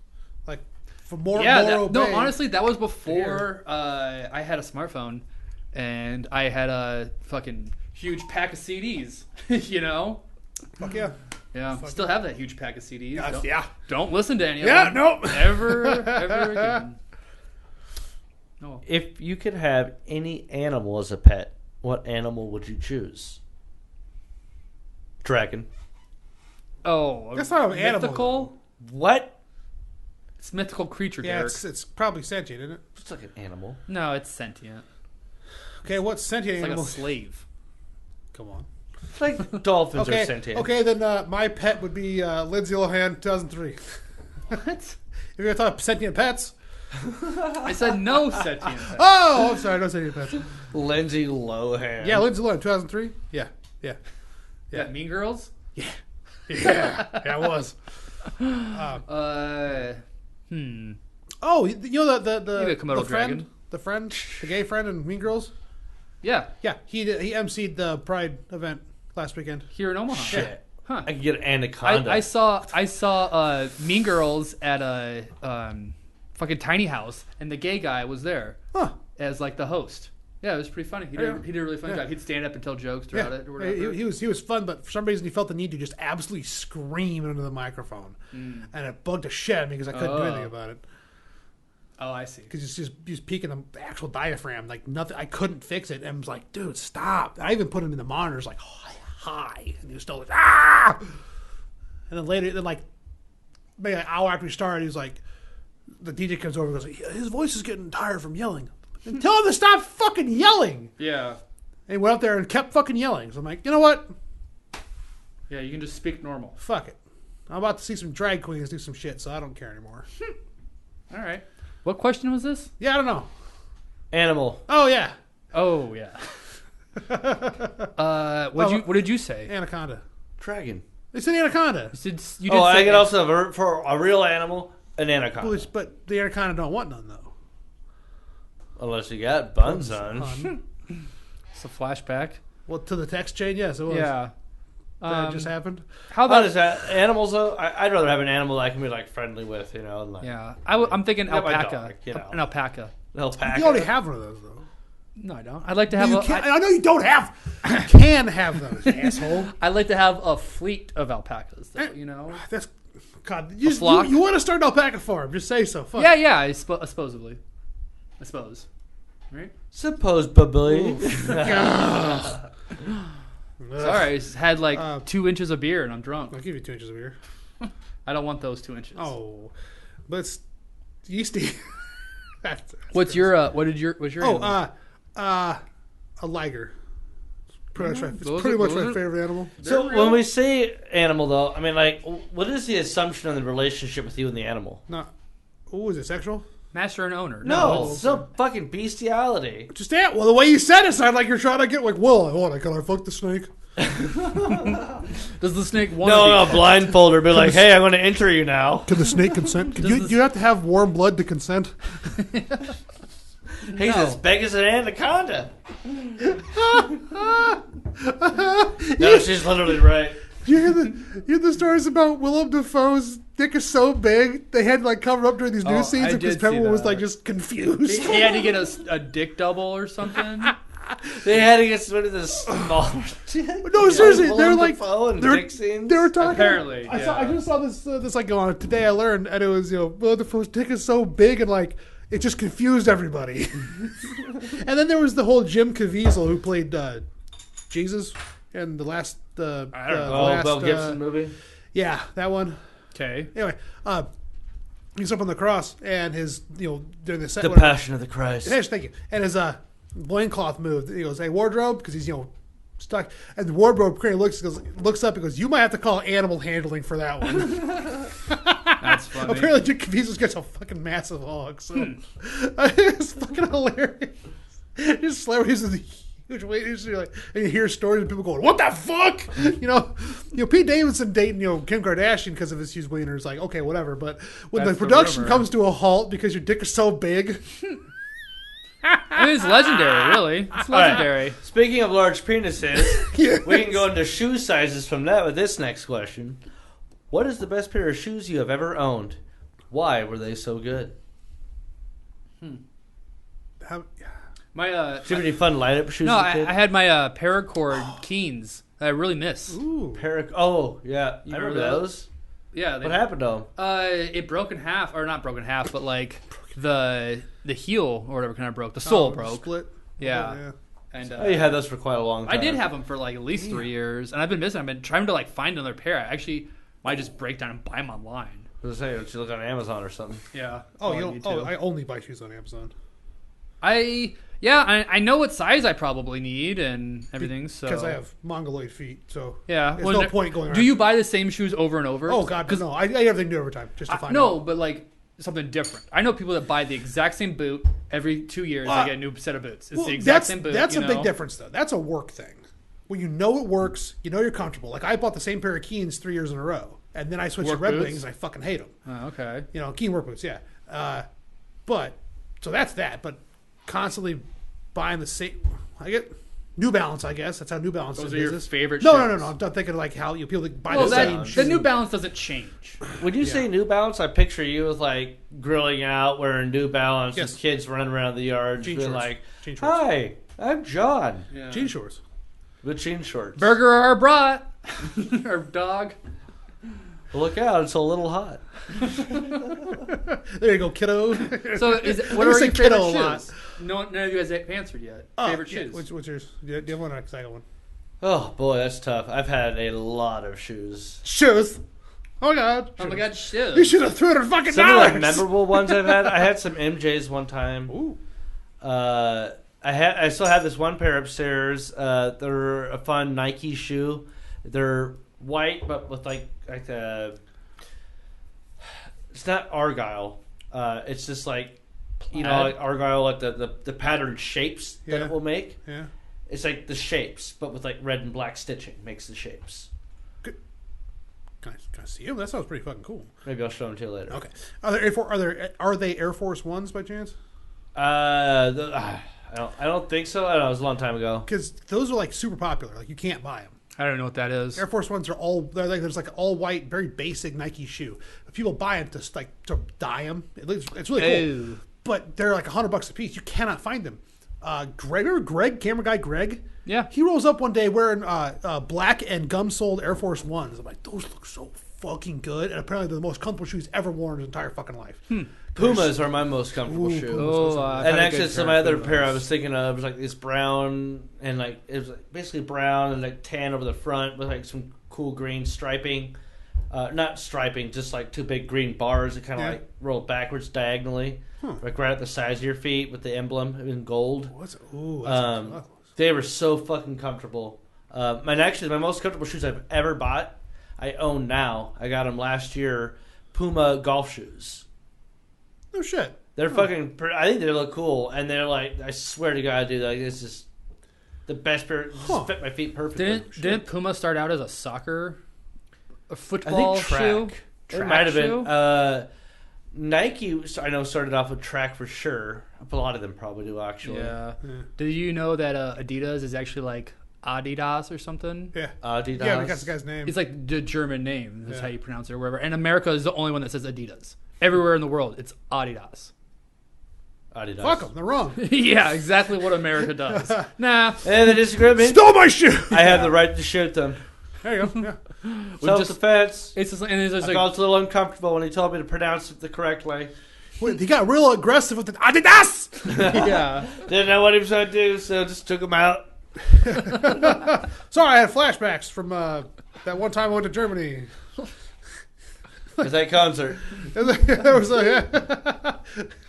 For more honestly, that was before I had a smartphone and I had a fucking huge pack of CDs, Fuck yeah. Yeah, still have that huge pack of CDs. Don't listen to any of them. Yeah, nope. Ever again. No. If you could have any animal as a pet, what animal would you choose? Dragon. Oh, that's not an mythical? Animal. What? It's a mythical creature, Yeah, Derek. it's probably sentient, isn't it? It's like an animal. No, it's sentient. Okay, what's sentient It's animal? like a slave. Come on. It's like dolphins are sentient. Okay, then my pet would be Lindsay Lohan, 2003. What? If you're going to talk sentient pets. I said no sentient pets. Oh, I'm sorry, no sentient pets. Lindsay Lohan. Yeah, Lindsay Lohan, 2003. Yeah. That Mean Girls? Yeah, it was. Oh, Maybe a Komodo friend, the gay friend in Mean Girls. Yeah, he emceed the Pride event last weekend here in Omaha. Shit. Huh. I could get an anaconda. I saw Mean Girls at a fucking tiny house, and the gay guy was there as the host. Yeah, it was pretty funny. He did a really funny job. He'd stand up and tell jokes throughout it or whatever. He was fun, but for some reason he felt the need to just absolutely scream into the microphone, and it bugged the shit out of me because I couldn't do anything about it. Oh, I see. Because he was peaking the actual diaphragm, nothing. I couldn't fix it, and I was like, "Dude, stop!" I even put him in the monitors, high, and he was still like, "Ah!" And then later, maybe an hour after we started, he was like, the DJ comes over and goes, "His voice is getting tired from yelling." And tell him to stop fucking yelling. Yeah. And he went up there and kept fucking yelling. So I'm like, you know what? Yeah, you can just speak normal. Fuck it. I'm about to see some drag queens do some shit, so I don't care anymore. All right. What question was this? Yeah, I don't know. Animal. Oh, yeah. Oh, yeah. What did you say? Anaconda. Dragon. They said anaconda. I could also have for a real animal, an anaconda. But the anaconda don't want none, though. Unless you got buns on. It's a flashback. Well, to the text chain, yes, it was. Yeah. That just happened. How about that? Animals, though? I'd rather have an animal that I can be friendly with, yeah. I'm thinking alpaca. Dog, An alpaca. An alpaca. You already have one of those, though. No, I don't. I'd like to have I know you don't have. You can have those, asshole. I'd like to have a fleet of alpacas, though, That's... God, you want to start an alpaca farm. Just say so. Fuck. Yeah, supposedly. I suppose. right? Supposedly. Sorry, I just had like 2 inches of beer and I'm drunk. I'll give you 2 inches of beer. I don't want those 2 inches. Oh, but it's yeasty. What's your what's your animal? A liger. It's Those pretty are- much those my are- favorite animal. So They're real? when we say animal, though, I mean, like, what is the assumption on the relationship with you and the animal? Not. Oh, is it sexual? Master and owner. No, it's no fucking bestiality. Just that. Well, the way you said it sounded like you're trying to get like, well, can I fuck the snake? Does the snake want No, blindfold her, be like, hey, I'm going to enter you now. Can the snake consent? Do you have to have warm blood to consent? He's as big as an anaconda. No, she's literally right. You hear the stories about Willem Dafoe's dick is so big they had to like cover up during these news scenes I because did see everyone was that. like just confused. He had to get a dick double or something. They had to get rid of this small. No, seriously, they were like and they were, dick scenes. they were talking. Apparently, I yeah. just saw this like go on today. I learned, and it was Willem Dafoe's dick is so big and like it just confused everybody. And then there was the whole Jim Caviezel who played Jesus in the last Mel Gibson movie. Yeah, that one. Okay. Anyway, he's up on the cross and his during the set. The whatever. Passion of the Christ. Yes, thank you. And his loincloth moved. He goes, "Hey, wardrobe," because he's stuck. And the wardrobe crane looks up and goes, "You might have to call animal handling for that one." That's funny. Apparently, Jim Caviezel's got a fucking massive hog, so it's fucking hilarious. Just celebrities with huge weight, and you hear stories of people going, "What the fuck?" Pete Davidson dating Kim Kardashian because of his huge wiener is like, okay, whatever. But when That's the the production rumor. comes to a halt because your dick is so big, I mean, it's legendary, really. It's legendary. Speaking of large penises, yes. we can go into shoe sizes from that with this next question. What is the best pair of shoes you have ever owned? Why were they so good? My Did you have any fun light-up shoes no, as a kid? I had my paracord Keens that I really miss. Ooh. Oh, yeah. You I remember remember those? those. Yeah. What happened to them? It broke in half, or not broke in half, but like the heel or whatever kind of broke. The sole broke. Split. Yeah. And Oh, you had those for quite a long time. I did have them for like at least 3 years, and I've been missing. I've been trying to like find another pair. I actually might just break down and buy them online. I was saying, don't you look on Amazon or something? Yeah. Oh, I need to. I only buy shoes on Amazon I know what size I probably need and everything. So because I have mongoloid feet. So yeah, there's no point going around. Do you buy the same shoes over and over? Oh God, no! I everything new every time just to find no, out. but like something different. I know people that buy the exact same boot every 2 years. They get a new set of boots. It's the exact same boot. That's a big difference, though. That's a work thing. When you know it works, you know you're comfortable. Like I bought the same pair of Keens 3 years in a row, and then I switched to Work Red boots? Wings, and I fucking hate them. Oh, okay. Keen work boots, yeah. But so that's that. But constantly buying the same. I get New Balance. I guess that's how New Balance Those is are your business. favorite No, shoes? no. I'm not thinking like how people buy Well, the same the shoes. New Balance doesn't change. When you say New Balance, I picture you with like grilling out, wearing New Balance, Yes. with kids running around the yard, Jean being shorts. like, Jean shorts. "Hi, I'm John." Yeah. Jean shorts. With jean shorts. Burger or brat or dog. Look out, it's a little hot. There you go, kiddo. So, what I are say your kiddo favorite a lot. shoes? None of you guys have answered yet. Favorite Yeah, shoes. what's yours? Do you have one or a second one? Oh boy, that's tough. I've had a lot of shoes. Shoes. Oh God. Oh my God, shoes. You should have $300 fucking Some of the dollars. memorable ones I've had. I had some MJs one time. Ooh. I still have this one pair upstairs. They're a fun Nike shoe. They're white, but with like a. It's not argyle. It's just like, like argyle, like the patterned shapes that Yeah. it will make. Yeah. It's like the shapes, but with like red and black stitching makes the shapes. Can I see them? That sounds pretty fucking cool. Maybe I'll show them to you later. Okay. Are they Air Force Ones by chance? I don't think so. I don't know. It was a long time ago. Because those are like super popular. Like you can't buy them. I don't know what that is. Air Force Ones are there's like an all white, very basic Nike shoe. But people buy them to dye them. It's really cool. Ew. But they're like $100 a piece. You cannot find them. Remember Greg, camera guy Greg? Yeah. He rolls up one day wearing black and gum-soled Air Force Ones. I'm like, those look so fucking good, and apparently they're the most comfortable shoes ever worn in his entire fucking life. Pumas are my most comfortable shoe. And actually, some of my other pair I was thinking of was like this brown, and like it was like basically brown and like tan over the front with like some cool green striping. Not striping, just like two big green bars that kind of like roll backwards diagonally, like right at the sides of your feet with the emblem in gold. They were so fucking comfortable. And actually, my most comfortable shoes I've ever bought, I own now. I got them last year. Puma golf shoes. No shit. They're fucking. I think they look cool, and they're like. I swear to God, dude, like it's just the best pair. Just fit my feet perfectly. Didn't Puma start out as a football shoe? It might have been. Nike, I know, started off with track for sure. A lot of them probably do, actually. Yeah. Did you know that Adidas is actually like Adidas or something? Yeah. Adidas. Yeah, that's the guy's name. It's like the German name. That's how you pronounce it or wherever. And America is the only one that says Adidas. Everywhere in the world, it's Adidas. Adidas. Fuck them. They're wrong. Yeah, exactly what America does. Nah. And they disagree with me. Stole my shoe. I have the right to shoot them. There you go. Yeah. Self-defense. It's just, and it's just I felt a little uncomfortable when he told me to pronounce it the correct way. Wait, he got real aggressive with the Adidas. Yeah. Didn't know what he was going to do, so just took him out. Sorry, I had flashbacks from that one time I went to Germany. At that concert. There was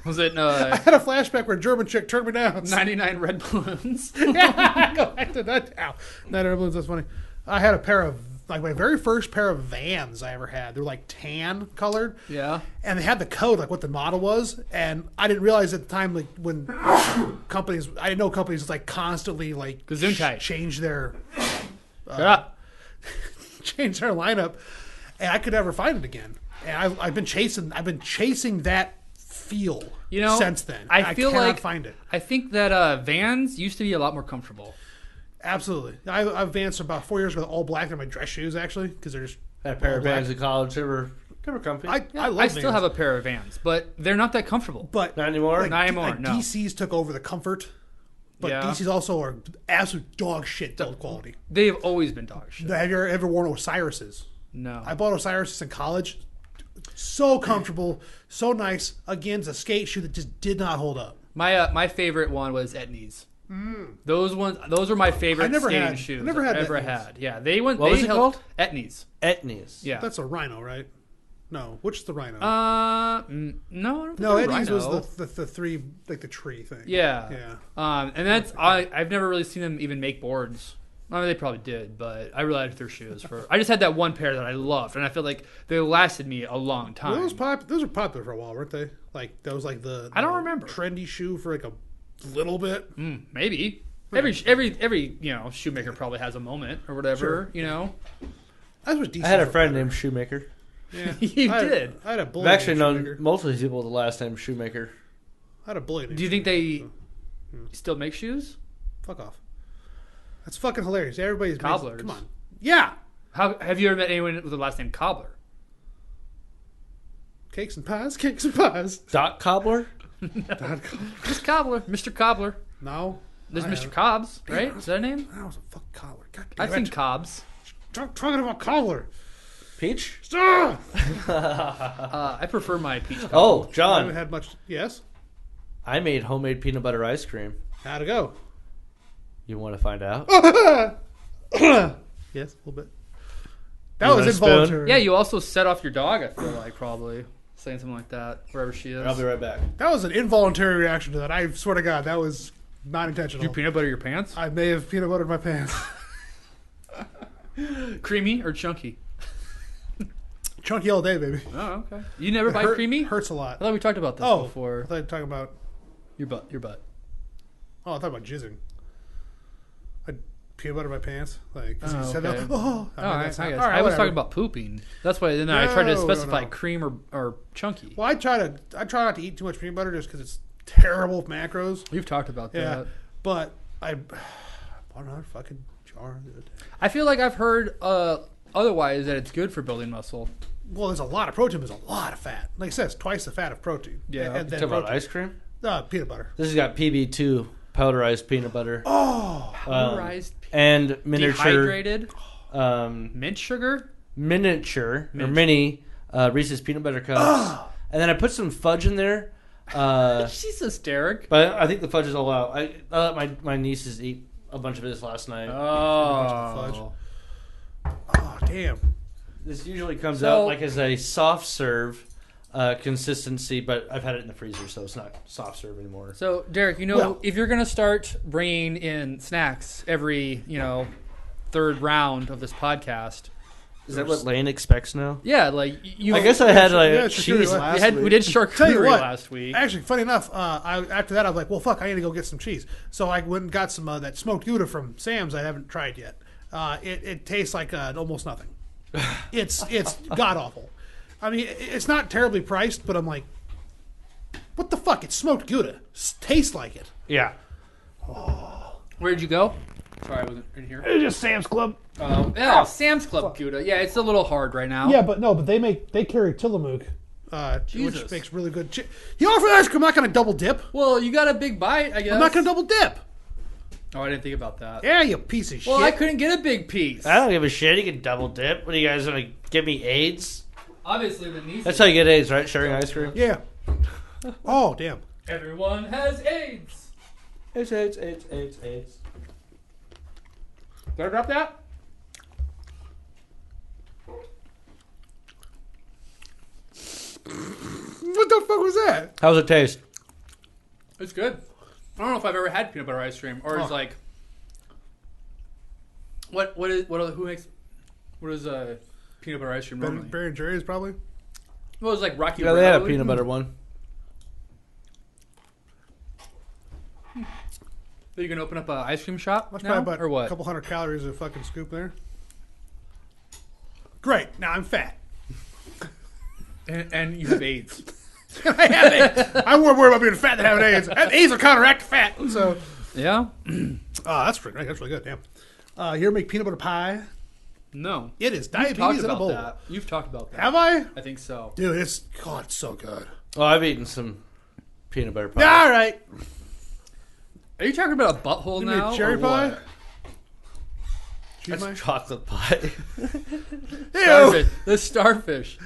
Was it I had a flashback where a German chick turned me down. 99 Red Balloons? Yeah, go back to that now. 99 Red Balloons, that's funny. I had a pair of, like, my very first pair of Vans I ever had. They were, like, tan colored. Yeah. And they had the code, like, what the model was. And I didn't realize at the time, like, when companies, I didn't know companies, like, constantly, like, change their, change their lineup. And I could never find it again. And I've been chasing that feel since then. I cannot find it. I think that Vans used to be a lot more comfortable. Absolutely. I've Vans for about 4 years with all black. They're my dress shoes, actually, because they're just Had a pair of Vans in college. They were comfy. I love I Vans. still have a pair of Vans, but they're not that comfortable. But Not anymore? Not anymore, no. DC's took over the comfort, but DC's also are absolute dog shit build quality. They've always been dog shit. Have you ever worn Osiris's? No. I bought Osiris's in college. So comfortable, so nice. Again, it's a skate shoe that just did not hold up. My favorite one was Etnies. Those were my favorite skating shoes I never had I've ever Etnies. had. Yeah, they went. What was it called? Etnies. Etnies. Yeah. That's a Rhino, right? No, which is the Rhino? No, I don't think no, they're Etnies Rhino. was the three, like the tree thing. Yeah. Yeah. And that's I've never really seen them even make boards. I mean, they probably did, but I really liked their shoes. I just had that one pair that I loved, and I feel like they lasted me a long time. Those were popular for a while, weren't they? Like that was like the I don't remember trendy shoe for like a little bit. Maybe every shoemaker probably has a moment or whatever. Sure. That's what DC I had a friend named Shoemaker. Yeah, You did. I had a bully. I've actually named known Shoemaker. multiple people with the last name Shoemaker. I had a bully. Named Do you think Shoemaker, they still make shoes? Fuck off. That's fucking hilarious. Everybody's Cobblers. Come on. Yeah. How have you ever met anyone with the last name Cobbler? Cakes and pies. Cakes and pies. Doc Cobbler? Just Cobbler, Mr. Cobbler. No. There's Mr. Cobbs, right? Is that a name? That was a fucking cobbler. God damn I've seen it. Cobbs. Talking about cobbler. Peach? Stop! I prefer my peach cobbler. Oh, I haven't John. had much. Yes. I made homemade peanut butter ice cream. How'd it go? You want to find out? Yes, a little bit. That You was want a spoon? involuntary. Yeah, you also set off your dog, I feel like, probably. Saying something like that, wherever she is. I'll be right back. That was an involuntary reaction to that. I swear to God, that was not Did intentional. you peanut butter your pants? I may have peanut buttered my pants. Creamy or chunky? Chunky all day, baby. Oh, okay. You never buy creamy? Hurts a lot. I thought we talked about this I before. thought you were talking about. Your butt. Oh, I thought about jizzing. I peanut butter my pants. Like, 'cause Oh, you said okay. that. Oh, Oh, I guess. guess. All right, I was whatever. talking about pooping. That's why then I tried to No, specify no. cream or chunky. Well, I try not to eat too much peanut butter just because it's terrible for macros. You've talked about Yeah, that. but I bought another fucking jar the other day. I feel like I've heard otherwise that it's good for building muscle. Well, there's a lot of protein. There's a lot of fat. Like I said, it's twice the fat of protein. Yeah. and then Talk about protein. ice cream? Peanut butter. This has got PB2, powderized peanut butter. Oh, Powderized, And miniature. dehydrated, Um, mint sugar. miniature or mini Reese's peanut butter cups, and then I put some fudge in there. Jesus, Derek. But I think the fudge is all out. I let my nieces eat a bunch of this last night. Oh, Oh, damn. This usually comes out like as a soft serve consistency, but I've had it in the freezer, so it's not soft serve anymore. So, Derek, if you're gonna start bringing in snacks every third round of this podcast. Is that what Lane expects now? Yeah, like you. I guess I had cheese last week. We did charcuterie last week. Actually, funny enough, after that I was like, well, fuck, I need to go get some cheese. So I went and got some that smoked Gouda from Sam's. I haven't tried yet. It tastes like almost nothing. It's god awful. I mean, it's not terribly priced, but I'm like, what the fuck? It's smoked Gouda. Tastes like it. Yeah. Oh. Where'd you go? Sorry, I wasn't in here. It's just Sam's Club. Yeah, Sam's Club Gouda. Yeah, it's a little hard right now. Yeah, but they carry Tillamook, which makes really good. You offer ice cream. I'm not going to double dip. Well, you got a big bite, I guess. I'm not going to double dip. Oh, I didn't think about that. Yeah, you piece of shit. Well, I couldn't get a big piece. I don't give a shit. You can double dip. What are you guys going to give me AIDS? Obviously, the niece. That's how you get AIDS, right? Sharing ice cream. Yeah. Oh, damn. Everyone has AIDS. AIDS. Did I drop that? What the fuck was that? How's it taste? It's good. I don't know if I've ever had peanut butter ice cream, or it's like, who is peanut butter ice cream normally? Ben and Jerry's probably. Well, it was like Rocky. Yeah, they had a peanut butter one. Are you gonna open up an ice cream shop That's now, probably about or what? a couple hundred calories a fucking scoop there. Great. Now I'm fat. And you have AIDS. I have AIDS. I'm more worried about being fat than having AIDS. AIDS will counteract fat. So. Yeah. That's pretty. That's really good. Damn. You ever make peanut butter pie? No. It is You've diabetes talked in a about bowl. that. You've talked about that. Have I? I think so. Dude, it's so good. Oh, I've eaten some peanut butter pie. All right. Are you talking about a butthole You now? made cherry or pie? what? That's chocolate pie. Starfish. The starfish.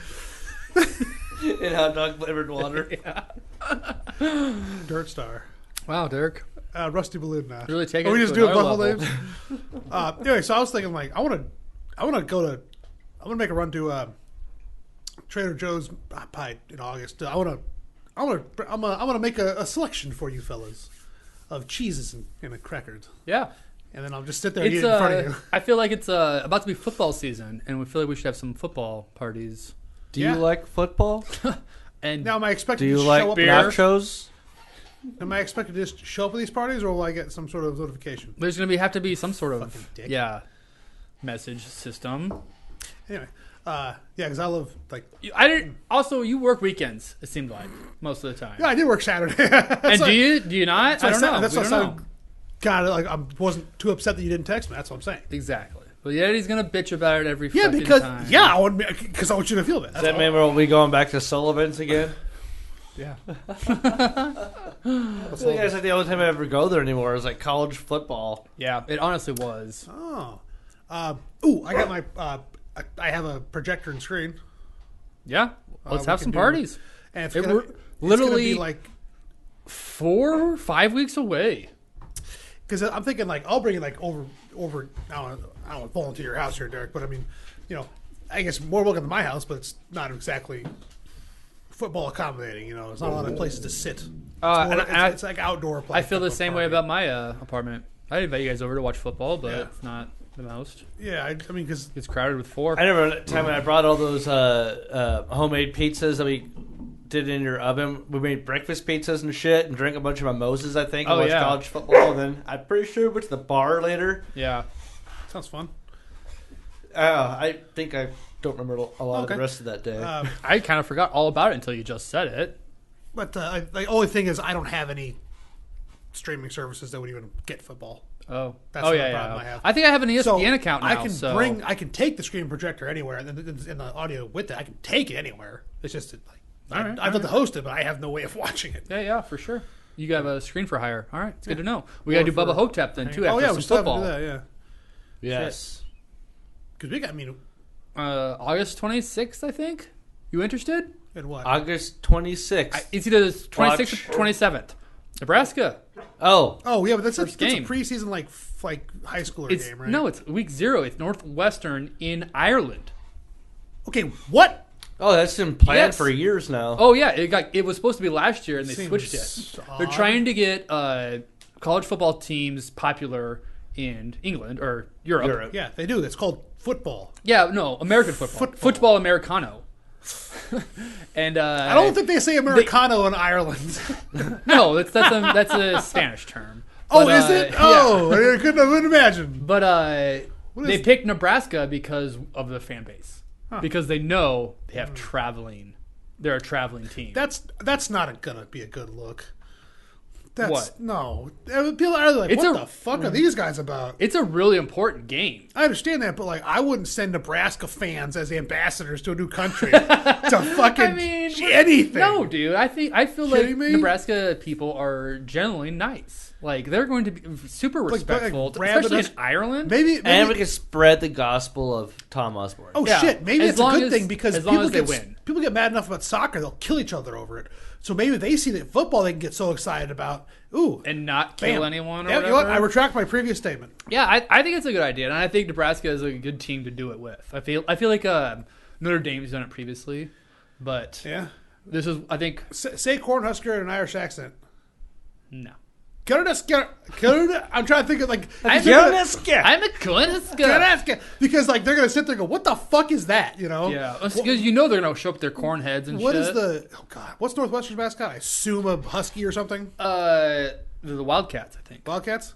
In hot dog flavored water. Dirt Star. Wow, Derek. Rusty Balloon now. Really taking we it just to do another butthole level. names? Anyway, so I was thinking like I want to make a run to Trader Joe's pie in August. I'm gonna make a selection for you fellas of cheeses and crackers. Yeah. And then I'll just sit there and eat it in front of you. I feel like it's about to be football season, and we feel like we should have some football parties. Do you like football? And Now, am I expected Do you to like show up? nachos? Am I expected to just show up at these parties, or will I get some sort of notification? there's going to have to be some sort Fucking of dick. message system. Anyway, because I love You work weekends. It seemed like most of the time. Yeah, I did work Saturday. And do you not? I don't know. That's We what don't I know. God, like I wasn't too upset that you didn't text me. That's what I'm saying. Exactly. But yet he's gonna bitch about it every Yeah, fucking because time. I want you to feel that. Does that mean we'll be going back to Sullivan's again? Yeah. I feel like that's like the only time I ever go there anymore is like college football. Yeah. It honestly was. Oh, I got my. I have a projector and screen. Yeah. Let's we have can some do- parties. And It it's were- gonna literally be like 4 or 5 weeks away. because I'm thinking like I'll bring it like over. I don't want to fall into your house here, Derek, but I mean, I guess more welcome to my house, but it's not exactly football accommodating. There's not a lot of places to sit. It's like outdoor. I feel the same way about my apartment. I invite you guys over to watch football, but it's not the most. Yeah, I mean, because It's crowded with 4. I remember that time when I brought all those homemade pizzas that we did in your oven. We made breakfast pizzas and shit and drank a bunch of mimosas, I think, and watched college football. And then I'm pretty sure we went to the bar later. Yeah. sounds fun. I think I don't remember a lot of the rest of that day. I kind of forgot all about it until you just said it. But the only thing is, I don't have any streaming services that would even get football. Oh. That's oh, the yeah, problem yeah. I have. I think I have an ESPN So account now. I can take the screen projector anywhere, and the audio with it. I can take it anywhere. It's just that, I'd love to host it, but I have no way of watching it. Yeah, for sure. You got a screen for hire. All right, it's good to know. We got to do Bubba Hotep then too. After Oh yeah, some we still have to football. do that. Yeah, yes. because we got. I mean, August 26th, I think. You interested? In what? August 26th. It's either the 26th or 27th. Nebraska. Oh, yeah, but that's a game. preseason like high schooler It's game, right? no, it's week 0. It's Northwestern in Ireland. Okay, what? that's been planned Yes. for years now. Oh yeah, it was supposed to be last year and they Seems switched it. odd. They're trying to get college football teams popular in England or Europe. Yeah, they do. It's called football. Yeah, no, American football. Football Americano. And I don't think they say Americano in Ireland. no, that's a Spanish term. Oh, But, is it? yeah. Oh, I couldn't imagine. But What they is- picked Nebraska because of the fan base. Because they know they have traveling. They're a traveling team. That's not gonna be a good look. That's, What? No. People are like, It's what a- the fuck are these guys about? It's a really important game. I understand that, but like, I wouldn't send Nebraska fans as ambassadors to a new country to fucking I mean, anything. No, dude. I feel like Kidding me? Nebraska people are generally nice. Like they're going to be super respectful, rather especially than- in Ireland. Maybe And we can spread the gospel of Tom Osborne. Oh Yeah, shit! Maybe as it's a long good as- thing because as long people as they get win. people get mad enough about soccer, they'll kill each other over it. So maybe they see that football, they can get so excited about. Ooh, and not kill bam. anyone or Yeah, whatever. you know what? I retract my previous statement. Yeah, I think it's a good idea, and I think Nebraska is a good team to do it with. I feel like Notre Dame's done it previously, but Yeah, this is I think say Cornhusker in an Irish accent. no. I'm trying to think of like I'm a Cornhusker. Cornhusker, because like they're gonna sit there and go, what the fuck is that? You know? Yeah, because you know they're gonna show up with their corn heads and What shit. is the what's Northwestern's mascot? I assume a husky or something. the Wildcats? I think. Wildcats.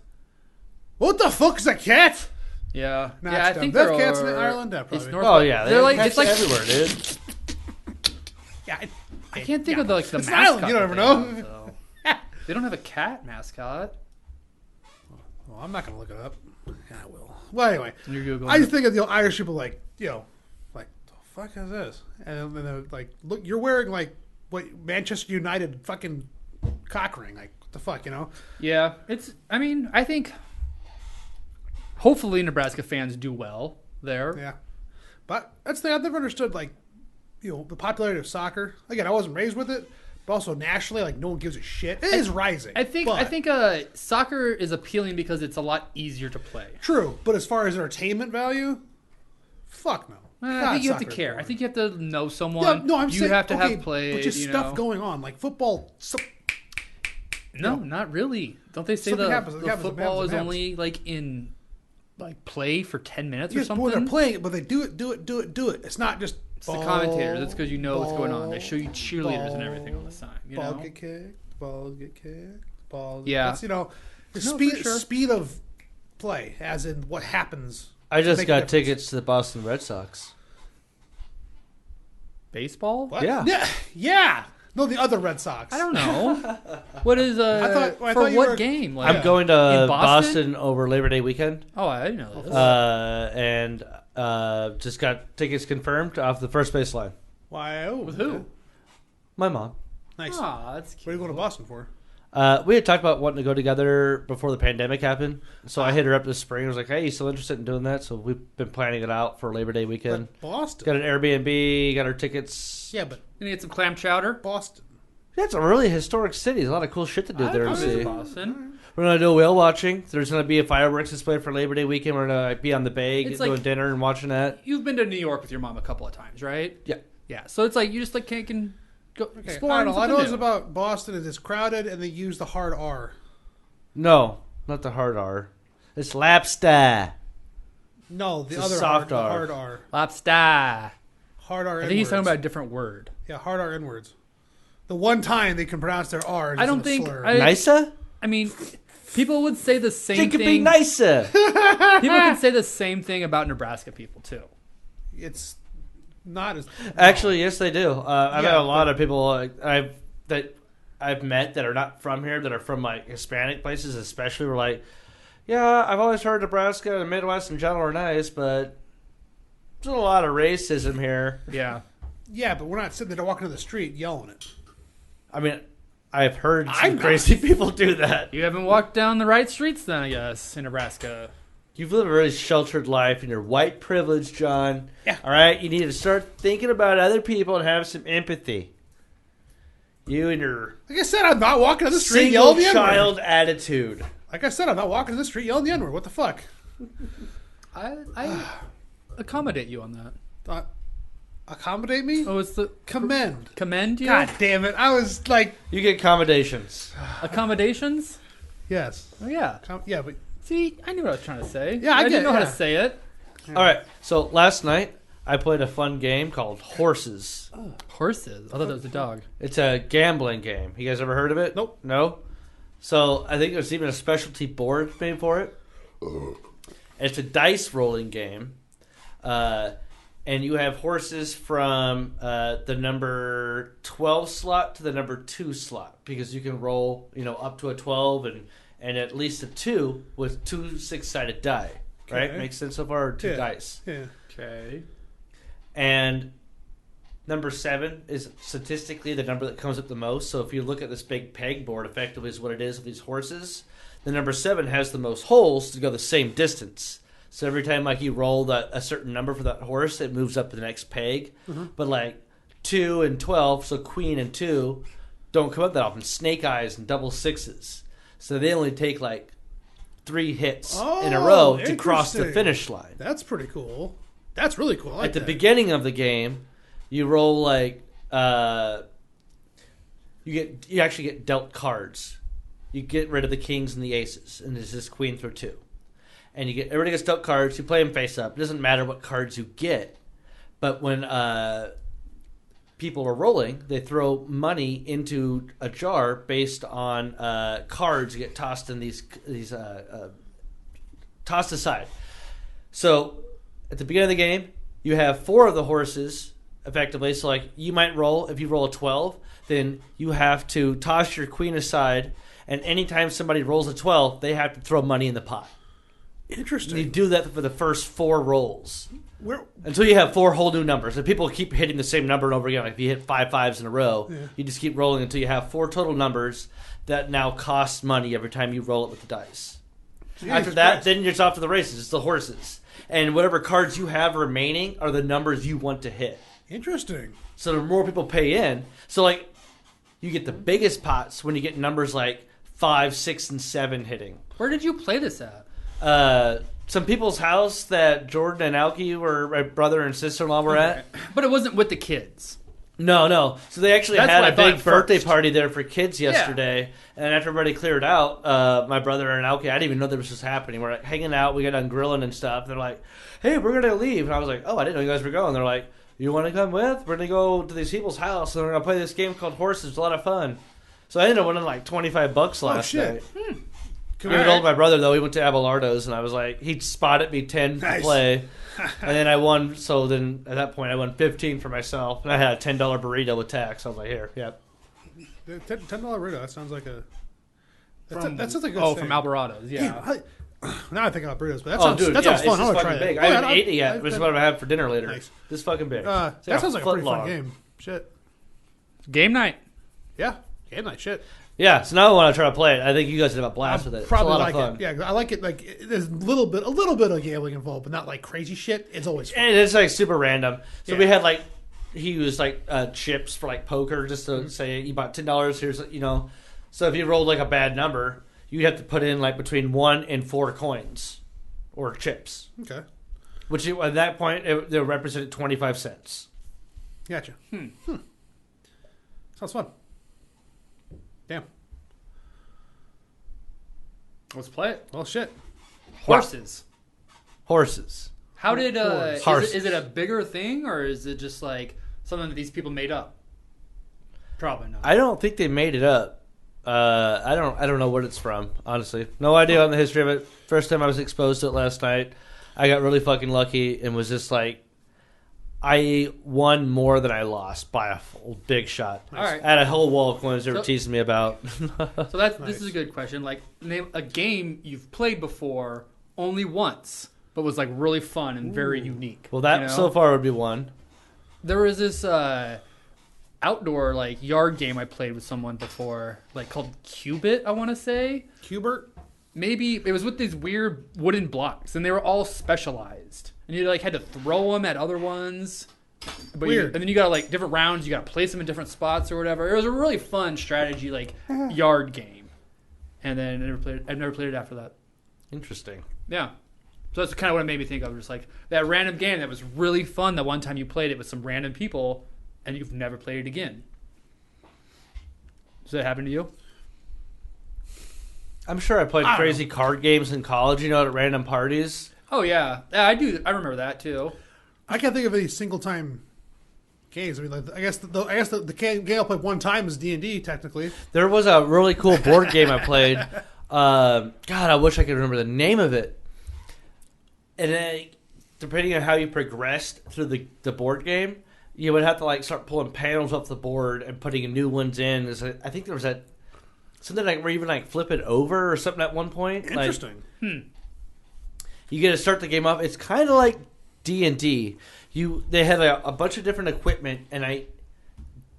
What the fuck is a cat? Yeah, Nah, yeah. I it's think dumb. they're There's cats in Ireland, yeah, It's probably. North. Oh yeah, they're like cats it's like everywhere, dude. Yeah, I can't think of the It's an mascot. island, you that never they know. have, though. They don't have a cat mascot. Well, I'm not gonna look it up. Yeah, I will. Well, anyway, You're Googling I just it. think of the Irish people like the fuck is this? And then they're like, look, you're wearing like what Manchester United fucking cock ring. Like, what the fuck, you know? Yeah, it's. I mean, I think. Hopefully, Nebraska fans do well there. Yeah, but that's the thing I've never understood. Like, the popularity of soccer. Again, I wasn't raised with it, but also nationally, like, no one gives a shit. It is rising. I think soccer is appealing because it's a lot easier to play. True, but as far as entertainment value, fuck no. I think you have to Soccer's care. I boring. think you have to know someone. Yeah, no, I'm you saying have to okay, have played. but just stuff going on like football. No, not really. Don't they say Something the, happens, it the happens, it football happens, is it happens. only like in play for 10 minutes or Yes, something? boy, they're playing it, but they do it. It's not just It's the commentators. That's because you know what's going on. They show you cheerleaders and everything all the time. You Ball know? get kicked, balls get kicked, balls. Yeah. It's, the No, speed for sure. speed of play, as in what happens. I just Make a got difference. tickets to the Boston Red Sox. Baseball? What? Yeah. Yeah. No, the other Red Sox. I don't know. What is I for thought you what were- game? Like, I'm going to In Boston? Boston over Labor Day weekend, Oh, I didn't know this. and just got tickets confirmed off the first base line. Why? Oh, With who? My mom. Nice. Aw, that's What are cute. you going to Boston for? We had talked about wanting to go together before the pandemic happened, so I hit her up this spring. I was like, "Hey, you still interested in doing that?" So we've been planning it out for Labor Day weekend. But Boston. Got an Airbnb, got our tickets. Yeah, but Gonna get some clam chowder. Boston. It's a really historic city. There's a lot of cool shit to do there I've and been to see. Boston. We're gonna do whale watching. There's gonna be a fireworks display for Labor Day weekend. We're gonna be on the bay, It's doing like- dinner and watching that. You've been to New York with your mom a couple of times, right? Yeah. Yeah. So it's like you just like can go Okay, explore. I don't know. All I know something is new. about Boston is it's crowded and they use the hard R. No, not the hard R. It's Lapsta. No, the It's a other soft hard, R. the hard R. lobster. Hard R. I think he's talking about a different word. Yeah, hard R inwards. The one time they can pronounce their R's. I don't is a think. slur. Nisa? I mean, people would say the same It could be thing. Nisa. People can say the same thing about Nebraska people too. It's not as Actually, yes, they do. I've Yeah, had a lot of people that I've met that are not from here, that are from like Hispanic places, especially. Were like, yeah, I've always heard Nebraska and the Midwest in general are nice, but there's a lot of racism here. Yeah. Yeah, but we're not sitting there walking down the street yelling it. I mean, I've heard some I'm crazy people do that. You haven't walked down the right streets then, I guess, in Nebraska. You've lived a really sheltered life and you're white privileged, John. Yeah. All right? You need to start thinking about other people and have some empathy. You and your Like I said, I'm not walking on the street yelling the single N-word. child attitude. Like I said, I'm not walking on the street yelling the N-word. What the fuck? I accommodate you on that. Accommodate me? Oh, it's the commend you. God damn it! I was like, You get accommodations. Accommodations. yes, Oh yeah. yeah, but See, I knew what I was trying to say. Yeah, I didn't get- know how yeah. to say it. All right. So last night I played a fun game called Horses. Horses. I thought that was a dog. It's a gambling game. You guys ever heard of it? Nope. No? So I think there's even a specialty board made for it. It's a dice rolling game. And you have horses from the number 12 slot to the number 2 slot. Because you can roll, up to a 12 and at least a 2 with 2 6-sided die. Right? Okay. Makes sense so far? Or 2 Yeah. dice. yeah. Okay. And number 7 is statistically the number that comes up the most. So if you look at this big peg board, effectively is what it is with these horses. The number 7 has the most holes to go the same distance. So every time you roll a certain number for that horse, it moves up to the next peg. Mm-hmm. But 2 and 12, so queen and 2, don't come up that often. Snake eyes and double sixes. So they only take 3 hits in a row to cross the interesting. finish line. That's pretty cool. That's really cool. I like At the that. beginning of the game, you roll you actually get dealt cards. You get rid of the kings and the aces, and it's just queen through 2. And everybody gets dealt cards. You play them face up. It doesn't matter what cards you get, but when people are rolling, they throw money into a jar based on cards get tossed in these tossed aside. So at the beginning of the game, you have 4 of the horses effectively. So you might roll, if you roll a 12, then you have to toss your queen aside, and anytime somebody rolls a 12, they have to throw money in the pot. Interesting. You do that for the first 4 rolls. Where, Until you have 4 whole new numbers. And people keep hitting the same number and over again. Like if you hit 5 5s in a row, you just keep rolling until you have 4 total numbers that now cost money every time you roll it with the dice. After that, Christ. then you're off to the races. It's the horses. And whatever cards you have remaining are the numbers you want to hit. Interesting. So the more people pay in. So you get the biggest pots when you get numbers 5, 6, and 7 hitting. Where did you play this at? Some people's house that Jordan and Alki were, my brother and sister-in-law were at. But it wasn't with the kids. No. So they actually That's had what a I thought big birthday first. party there for kids yesterday. And after everybody cleared out, my brother and Alki, I didn't even know this was happening. We're hanging out, we got done grilling and stuff. They're like, hey, we're going to leave. And I was like, oh, I didn't know you guys were going. They're like, you want to come with? We're going to go to these people's house and we're going to play this game called Horses. It's a lot of fun. So I ended up winning $25 last shit. night. We told my brother, though, he went to Abelardo's, and I was like, he spotted me 10 Nice. to play. And then I won, so then at that point I won 15 for myself. And I had a $10 burrito with tax. I was like, here, yep. $10 burrito. That sounds like a. That sounds like a good Oh, steak. from Alvarado's. Yeah. Now I think about burritos, but that Oh, sounds, dude, that yeah, sounds fun. it's I just want to try fucking big. that. I haven't Oh, ate it yet. This is what I have for dinner later. Nice. This fucking big. That It's sounds like a pretty foot fun long. game. Shit. Game night. Yeah. Game night. Shit. Yeah, so now I want to try to play it. I think you guys would have a blast with it. Probably it's a lot like of fun. it. Yeah, I like it. There's a little bit of gambling involved, but not crazy shit. It's always fun. And it's super random. So Yeah. we had he used chips for poker just to say you bought $10. Here's So if you rolled a bad number, you have to put in between 1 and 4 coins or chips, Okay. which at that point they represented 25 cents. Gotcha. Sounds fun. Damn. Let's play it. Well, shit. Horses. Horses. How did Horses. is it a bigger thing or is it just something that these people made up? Probably not. I don't think they made it up. I don't know what it's from, honestly. No idea on the history of it. First time I was exposed to it last night. I got really fucking lucky and was just I won more than I lost by a big shot. All right. I had a whole wall of coins they were So- teasing me about. So this is a good question. Name a game you've played before only once, but was really fun and very unique. Well, that you know? so far would be one. There was this outdoor yard game I played with someone before, called Cubit, I want to say. Hubert. maybe it was with these weird wooden blocks, and they were all specialized, and you like had to throw them at other ones. But Weird. And then you got like different rounds. You got to place them in different spots or whatever. It was a really fun strategy, like yard game. And then I've never played it after that. Interesting. Yeah. So that's kind of what it made me think of. Just like that random game that was really fun. That one time you played it with some random people, and you've never played it again. Does that happen to you? I'm sure I played crazy card games in college, at random parties. Oh yeah, I do. I remember that too. I can't think of any single time games. I mean, like, I guess the game I played one time is D&D technically. There was a really cool board game I played. God, I wish I could remember the name of it. And then, depending on how you progressed through the board game, you would have to like start pulling panels off the board and putting new ones in. I think there was something like where you even like flip it over or something at one point. Interesting. Like, you get to start the game off. It's kind of like D&D. They had a bunch of different equipment, and I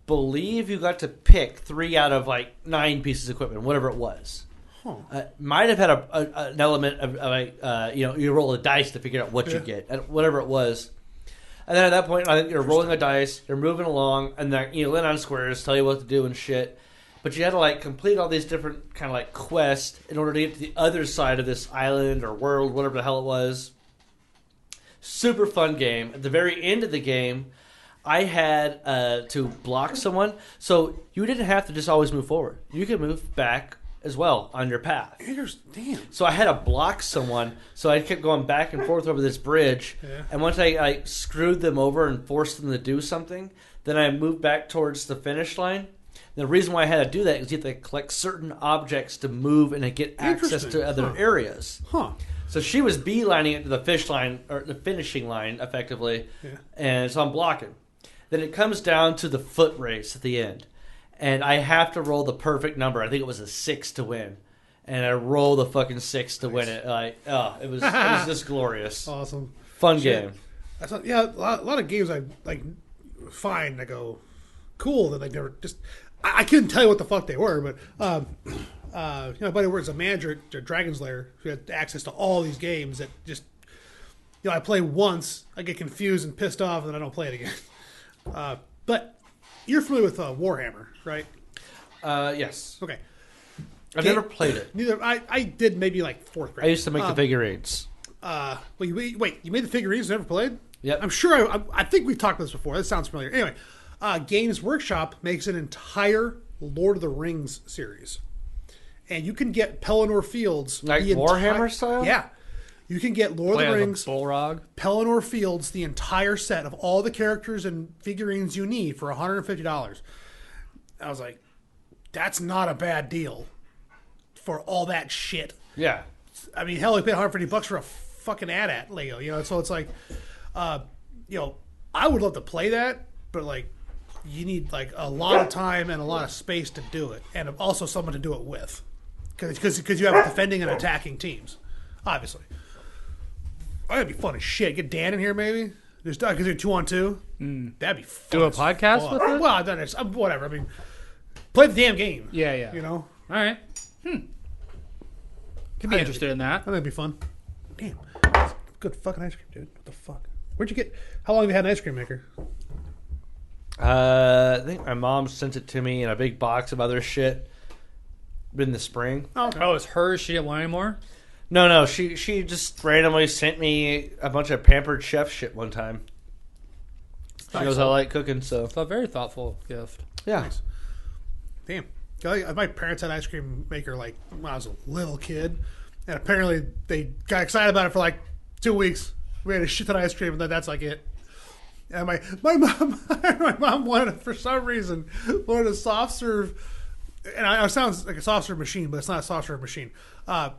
believe you got to pick 3 out of like 9 pieces of equipment, whatever it was. Huh. Might have had an element of like you roll a dice to figure out what you get, whatever it was. And then at that point, I think you're rolling a dice, you're moving along, and then you land on squares, tell you what to do and shit. But you had to like complete all these different kind of like quests in order to get to the other side of this island or world, whatever the hell it was. Super fun game. At the very end of the game, I had to block someone. So you didn't have to just always move forward. You could move back as well on your path. Damn. So I had to block someone. So I kept going back and forth over this bridge. Yeah. And once I screwed them over and forced them to do something, then I moved back towards the finish line. The reason why I had to do that is you have to collect certain objects to move and to get access to other areas. Huh. So she was beelining it to the fish line or the finishing line, effectively, and so I'm blocking. Then it comes down to the foot race at the end, and I have to roll the perfect number. I think it was a 6 to win, and I roll the fucking 6 to win it. Like, it was just glorious. Awesome. Fun game. A lot of games I like find I go cool that like never just I couldn't tell you what the fuck they were, but my buddy works as a manager at Dragon's Lair who had access to all these games that just I play once, I get confused and pissed off, and then I don't play it again. But you're familiar with Warhammer, right? Yes. Okay. I've never played it. Neither. I did maybe like 4th grade. I used to make the figurines. You made the figurines, never played? Yep. I'm sure. I think we've talked about this before. That sounds familiar. Anyway, Games Workshop makes an entire Lord of the Rings series. And you can get Pelennor Fields. Like Warhammer style? Yeah. You can get Lord of the Rings, Bullrog, Pelennor Fields, the entire set of all the characters and figurines you need for $150. I was like, that's not a bad deal for all that shit. Yeah. I mean, hell, we paid $150 for a fucking AT-AT Lego, so it's like, I would love to play that, but like, you need like a lot of time and a lot of space to do it, and also someone to do it with, because you have defending and attacking teams, obviously. Oh, that'd be fun as shit. Get Dan in here, maybe. Just because you're 2-on-2. That'd be fun. Do a podcast with it? Well, I don't know. Whatever. I mean, play the damn game. Yeah. All right. Could be interested in that. I think it'd be fun. Damn. Good fucking ice cream, dude. What the fuck? Where'd you get? How long have you had an ice cream maker? I think my mom sent it to me in a big box of other shit in the spring. Oh, it's hers. She didn't want any more? No. She just randomly sent me a bunch of Pampered Chef shit one time. She knows I like cooking, so. It's a very thoughtful gift. Yeah. Nice. Damn. My parents had an ice cream maker like when I was a little kid, and apparently they got excited about it for like 2 weeks. We had a shit ton of ice cream, and then that's like it. And my mom wanted, for some reason, a soft serve, and it sounds like a soft serve machine, but it's not a soft serve machine.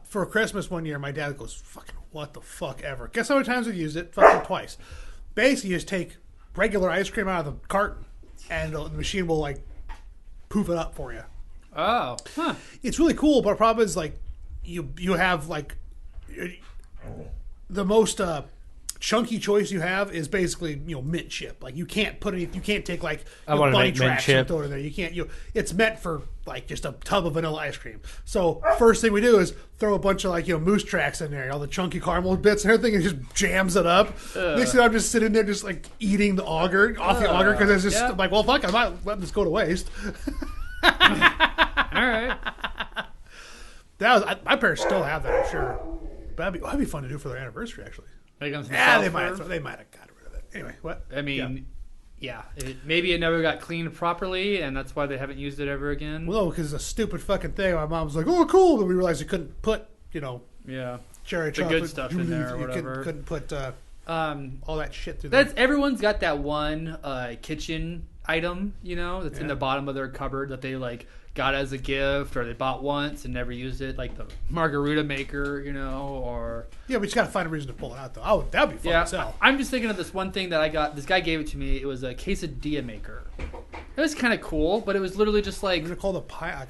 For Christmas one year, my dad goes, "Fucking what the fuck ever." Guess how many times we've used it? Fucking twice. Basically, you just take regular ice cream out of the carton, and the machine will like poof it up for you. Oh, huh. It's really cool, but the problem is like you have like the most chunky choice you have is basically mint chip. Like you can't take like I want to bunny make mint tracks and chip. throw it in there. You can't. It's meant for like just a tub of vanilla ice cream. So first thing we do is throw a bunch of like moose tracks in there, all the chunky caramel bits and everything, and just jams it up. Next thing I'm just sitting there just like eating the auger off the auger because it's just like, well, fuck, I'm not letting this go to waste. All right. My parents still have that, I'm sure. But that'd be fun to do for their anniversary, actually. They might have gotten rid of it. Anyway, what? I mean, maybe it never got cleaned properly, and that's why they haven't used it ever again. Well, no, because it's a stupid fucking thing. My mom was like, "Oh, cool," but we realized you couldn't put, cherry chocolate, the good stuff in there or whatever. Couldn't put all that shit through there. Everyone's got that one kitchen item, that's in the bottom of their cupboard that they like got as a gift or they bought once and never used it, like the margarita maker, or but you got to find a reason to pull it out though. Oh, that'd be fun to sell. I'm just thinking of this one thing that I got. This guy gave it to me. It was a quesadilla maker. It was kind of cool, but it was literally just like, is it called a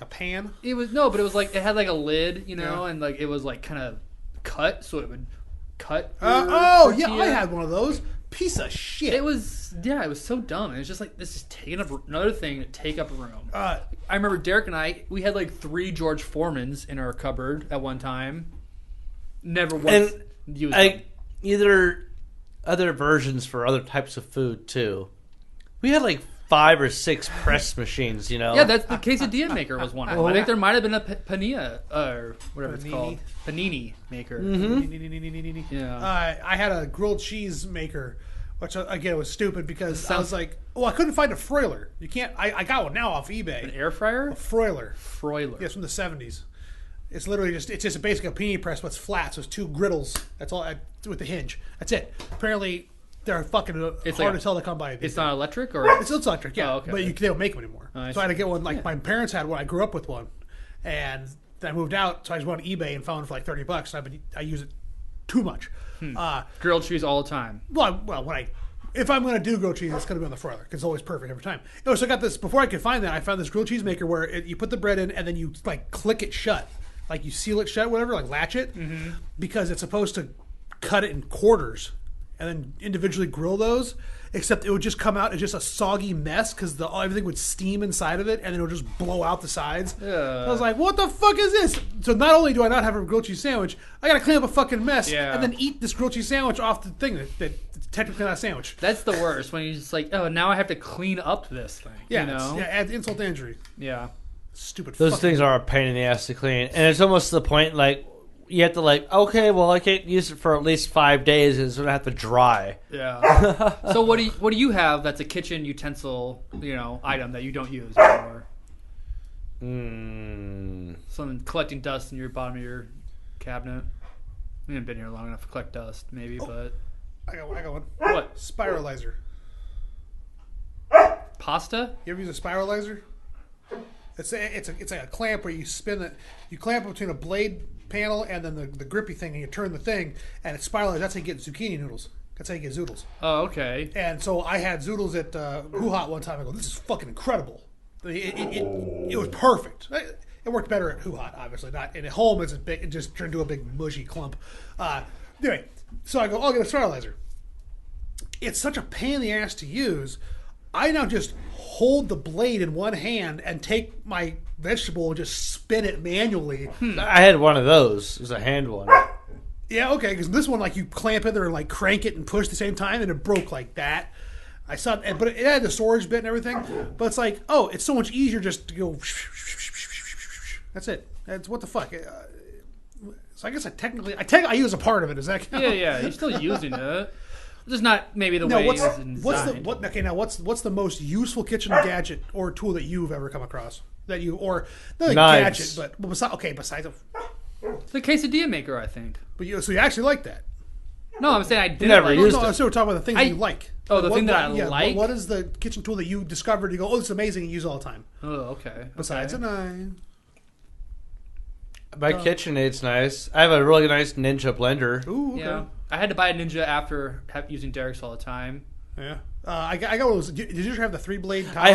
pan? It was but it was like it had like a lid, and like it was like kind of cut, so it would cut. I had one of those. Piece of shit. It was so dumb. It was just like, this is taking up another thing to take up room. I remember Derek and we had like 3 George Foremans in our cupboard at one time. Never once used them. Either other versions for other types of food too. We had like 5 or 6 press machines, Yeah, that's the quesadilla maker was one of them. I think there might have been a panini or whatever it's called. Panini maker. Mm-hmm. Yeah. I had a grilled cheese maker, which again was stupid because I was like, I couldn't find a broiler. You can't. I got one now off eBay. An air fryer? A broiler. Broiler. Yes, from the 70s. It's literally just basically a panini press, but it's flat. So it's 2 griddles. That's all with the hinge. That's it. Apparently, they're fucking hard to tell to come by. It's not electric, or it's electric, yeah. Oh, okay. But they don't make them anymore. So I had to get one. Like my parents had one. I grew up with one, and then I moved out. So I just went on eBay and found one for like $30. I use it too much. Grilled cheese all the time. Well, if I'm going to do grilled cheese, it's going to be on the broiler because it's always perfect every time. So I got this before I could find that. I found this grilled cheese maker where you put the bread in and then you like click it shut, like you seal it shut, whatever, like latch it, because it's supposed to cut it in quarters and then individually grill those. Except it would just come out as just a soggy mess because everything would steam inside of it and then it would just blow out the sides. I was like, what the fuck is this? So not only do I not have a grilled cheese sandwich, I got to clean up a fucking mess and then eat this grilled cheese sandwich off the thing that's technically not a sandwich. That's the worst when you're just like, oh, now I have to clean up this thing. Yeah, add insult to injury. Yeah. Stupid. Those things are a pain in the ass to clean, and it's almost to the point like you have to okay, well I can't use it for at least 5 days, and it's gonna have to dry. Yeah. So what do you have that's a kitchen utensil, item that you don't use anymore? Something collecting dust in your bottom of your cabinet. We haven't been here long enough to collect dust, maybe, but I got one. What? Spiralizer. Pasta? You ever use a spiralizer? It's like a clamp where you spin it. You clamp it between a blade panel and then the grippy thing, and you turn the thing, and it spiralizes. That's how you get zucchini noodles. That's how you get zoodles. Oh, okay. And so I had zoodles at Hoo Hot one time. I go, this is fucking incredible. It was perfect. It worked better at Hoo Hot, obviously. Not at home. It just turned into a big mushy clump. Anyway, so I go, I'll get a spiralizer. It's such a pain in the ass to use. I now just hold the blade in one hand and take my vegetable and just spin it manually. I had one of those. It was a hand one. Yeah, okay, because this one, like, you clamp it there and, like, crank it and push at the same time, and it broke like that. I saw it, but it had the storage bit and everything. But it's like, oh, it's so much easier just to go. That's it. That's what the fuck. So I guess I use a part of it. Is that count? Yeah. You're still using it. Just not maybe the way it's designed. What's the most useful kitchen gadget or tool that you've ever come across? Not a Knives. gadget, but besides the quesadilla maker, I think. So you actually like that? No, I'm saying I didn't. Never used it. So we're talking about the things that you like. The thing that I like. What is the kitchen tool that you discovered? You go, oh, this is amazing, and use all the time. Oh, okay. Besides a knife. My KitchenAid's nice. I have a really nice Ninja blender. Ooh, okay. Yeah. I had to buy a Ninja after using Derek's all the time. Yeah. I got one of those. Did you have the 3-blade tower?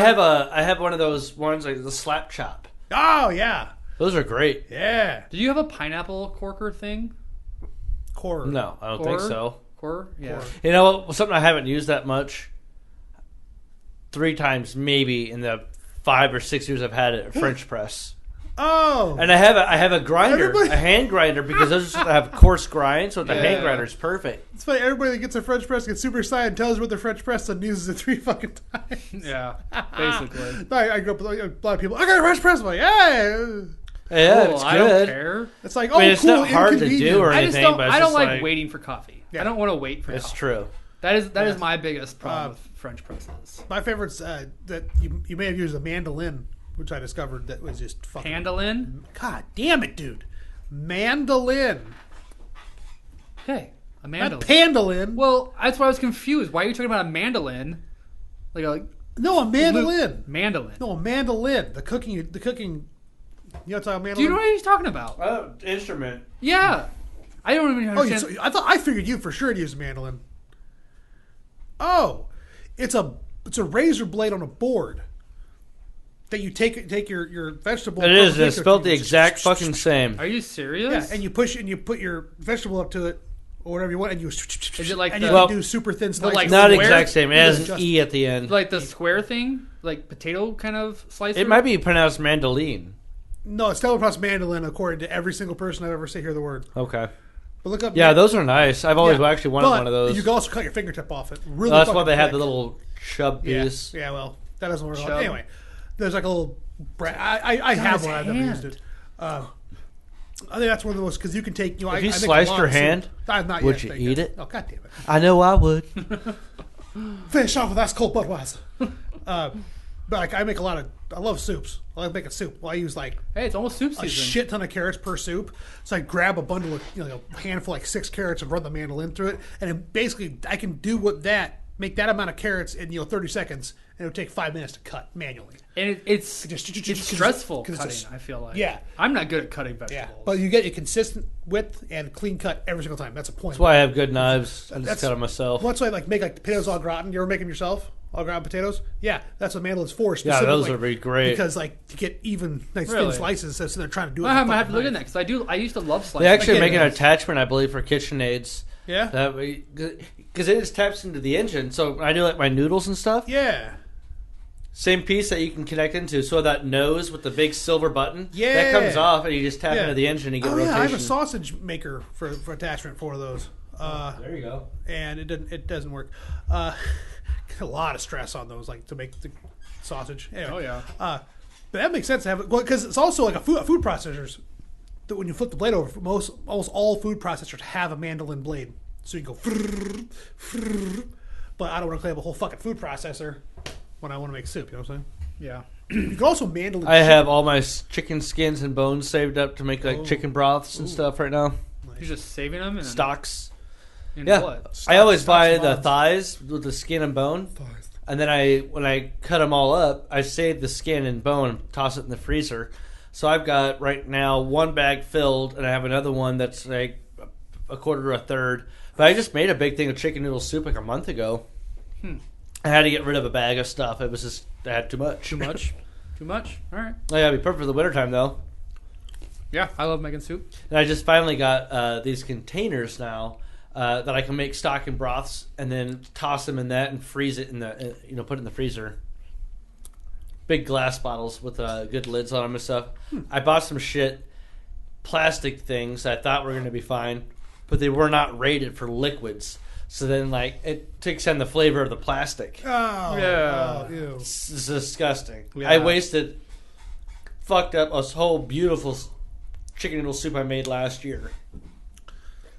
I have one of those ones like the slap chop. Oh yeah. Those are great. Yeah. Did you have a pineapple corker thing? Core. No, I don't think so. Core? Yeah. You know what? Something I haven't used that much. 3 times maybe in the 5 or 6 years I've had it. A French press. Oh. And I have a grinder, a hand grinder, because those just have coarse grind, so the hand grinder is perfect. It's funny, everybody that gets a French press gets super excited and tells you what their French press and uses it 3 fucking times. Yeah, basically. I grew up with a lot of people, I got a French press. I'm like, yeah. Yeah, cool, it's I don't good. care. It's like, I mean, it's cool, not hard to do or I just anything, don't. but it's I don't just like waiting for coffee. Yeah. I don't want to wait for It's coffee. true. That is my biggest problem with French presses. My favorites that you may have used a mandolin, which I discovered that was just fucking... Mandolin? God damn it, dude. Mandolin. Hey, a mandolin. Not pandolin. Well, that's why I was confused. Why are you talking about a mandolin? No, a mandolin. Mandolin. No, a mandolin. The cooking. You know what I'm mandolin? Do you know what he's talking about? Oh, instrument. Yeah. I don't even Oh, understand. I figured you for sure had used a mandolin. Oh, it's a razor blade on a board that you take your vegetable. It is. It's spelled the exact fucking same. Are you serious? Yeah, and you push and you put your vegetable up to it or whatever you want, and you. Is it like and the- you Well, can do super thin slices. like Not square? exact same. It has an Just- E at the end. Like the square thing? Like potato kind of slicer? It might be pronounced mandolin. No, it's still pronounced mandolin according to every single person I've ever hear the word. Okay. But look up. Yeah, those are nice. I've always Yeah. actually wanted But one of those. You can also cut your fingertip off it. Really, That's why fucking they have thick. the little chub piece. Yeah, well, that doesn't work. Chub. Anyway, there's like a little. I have one. I've never hand. used it. I think that's one of those because you can take. If I you make a sliced lot your of soup. hand, I've not would yet, you thank eat God. it? Oh, god damn it! I know I would. Finish off with that's cold Budweiser. But like, I make a lot of. I love soups. I like making soup. Well, I use like Hey, it's almost soup a season. shit ton of carrots per soup. So I grab a bundle of a handful, like 6 carrots, and run the mandolin through it. And then basically, I can do make that amount of carrots in 30 seconds, and it would take 5 minutes to cut manually. And it's stressful because cutting, it's just- I feel like. yeah. I'm not good at cutting Yeah, vegetables. but you get a consistent width and clean cut every single time. That's a point. That's why I have good knives. I just That's- cut them myself. What's why make like potatoes au gratin? You ever make them yourself? Au gratin potatoes? Yeah, that's what mandolin's for. Yeah, specifically, those would be great. because like to get even nice Really? thin slices. So they're trying to do it. I with a might have to fucking look at knife. that because I used to love slicing. They actually Again, make an it's- attachment, I believe, for KitchenAids. Yeah, That because it just taps into the engine. So when I do like my noodles and stuff, yeah. same piece that you can connect into. So that nose with the big silver button, Yeah. that comes off, and you just tap Yeah. into the engine and you get Oh rotation. yeah, I have a sausage maker for attachment for those. There you go. And it doesn't work. A lot of stress on those, like to make the sausage. Anyway, Oh, yeah. But that makes sense to have it because it's also like a food processors. That when you flip the blade over, almost all food processors have a mandolin blade, so you can go. But I don't want to clean up a whole fucking food processor when I want to make soup. You know what I'm Yeah. saying? You can also mandolin. I have all my chicken skins and bones saved up to make like chicken broths and stuff right now. You're just saving them and Stocks. and Yeah, what? I always buy stocks the mods. thighs with the skin and bone, and then when I cut them all up, I save the skin and bone, and toss it in the freezer. So I've got right now 1 bag filled, and I have another one that's like a quarter or a third. But I just made a big thing of chicken noodle soup like a month ago. I had to get rid of a bag of stuff. It was just I had too much. Too much? Too much? All right. Oh, yeah, it'd be perfect for the wintertime though. Yeah, I love making soup. And I just finally got these containers now that I can make stock and broths, and then toss them in that and freeze it in the put it in the freezer. Big glass bottles with good lids on them and stuff. I bought some plastic things I thought were going to be fine, but they were not rated for liquids. So then, like, it takes on the flavor of the plastic. Oh Yeah. Oh, ew. It's disgusting. Yeah. I fucked up a whole beautiful chicken noodle soup I made last year.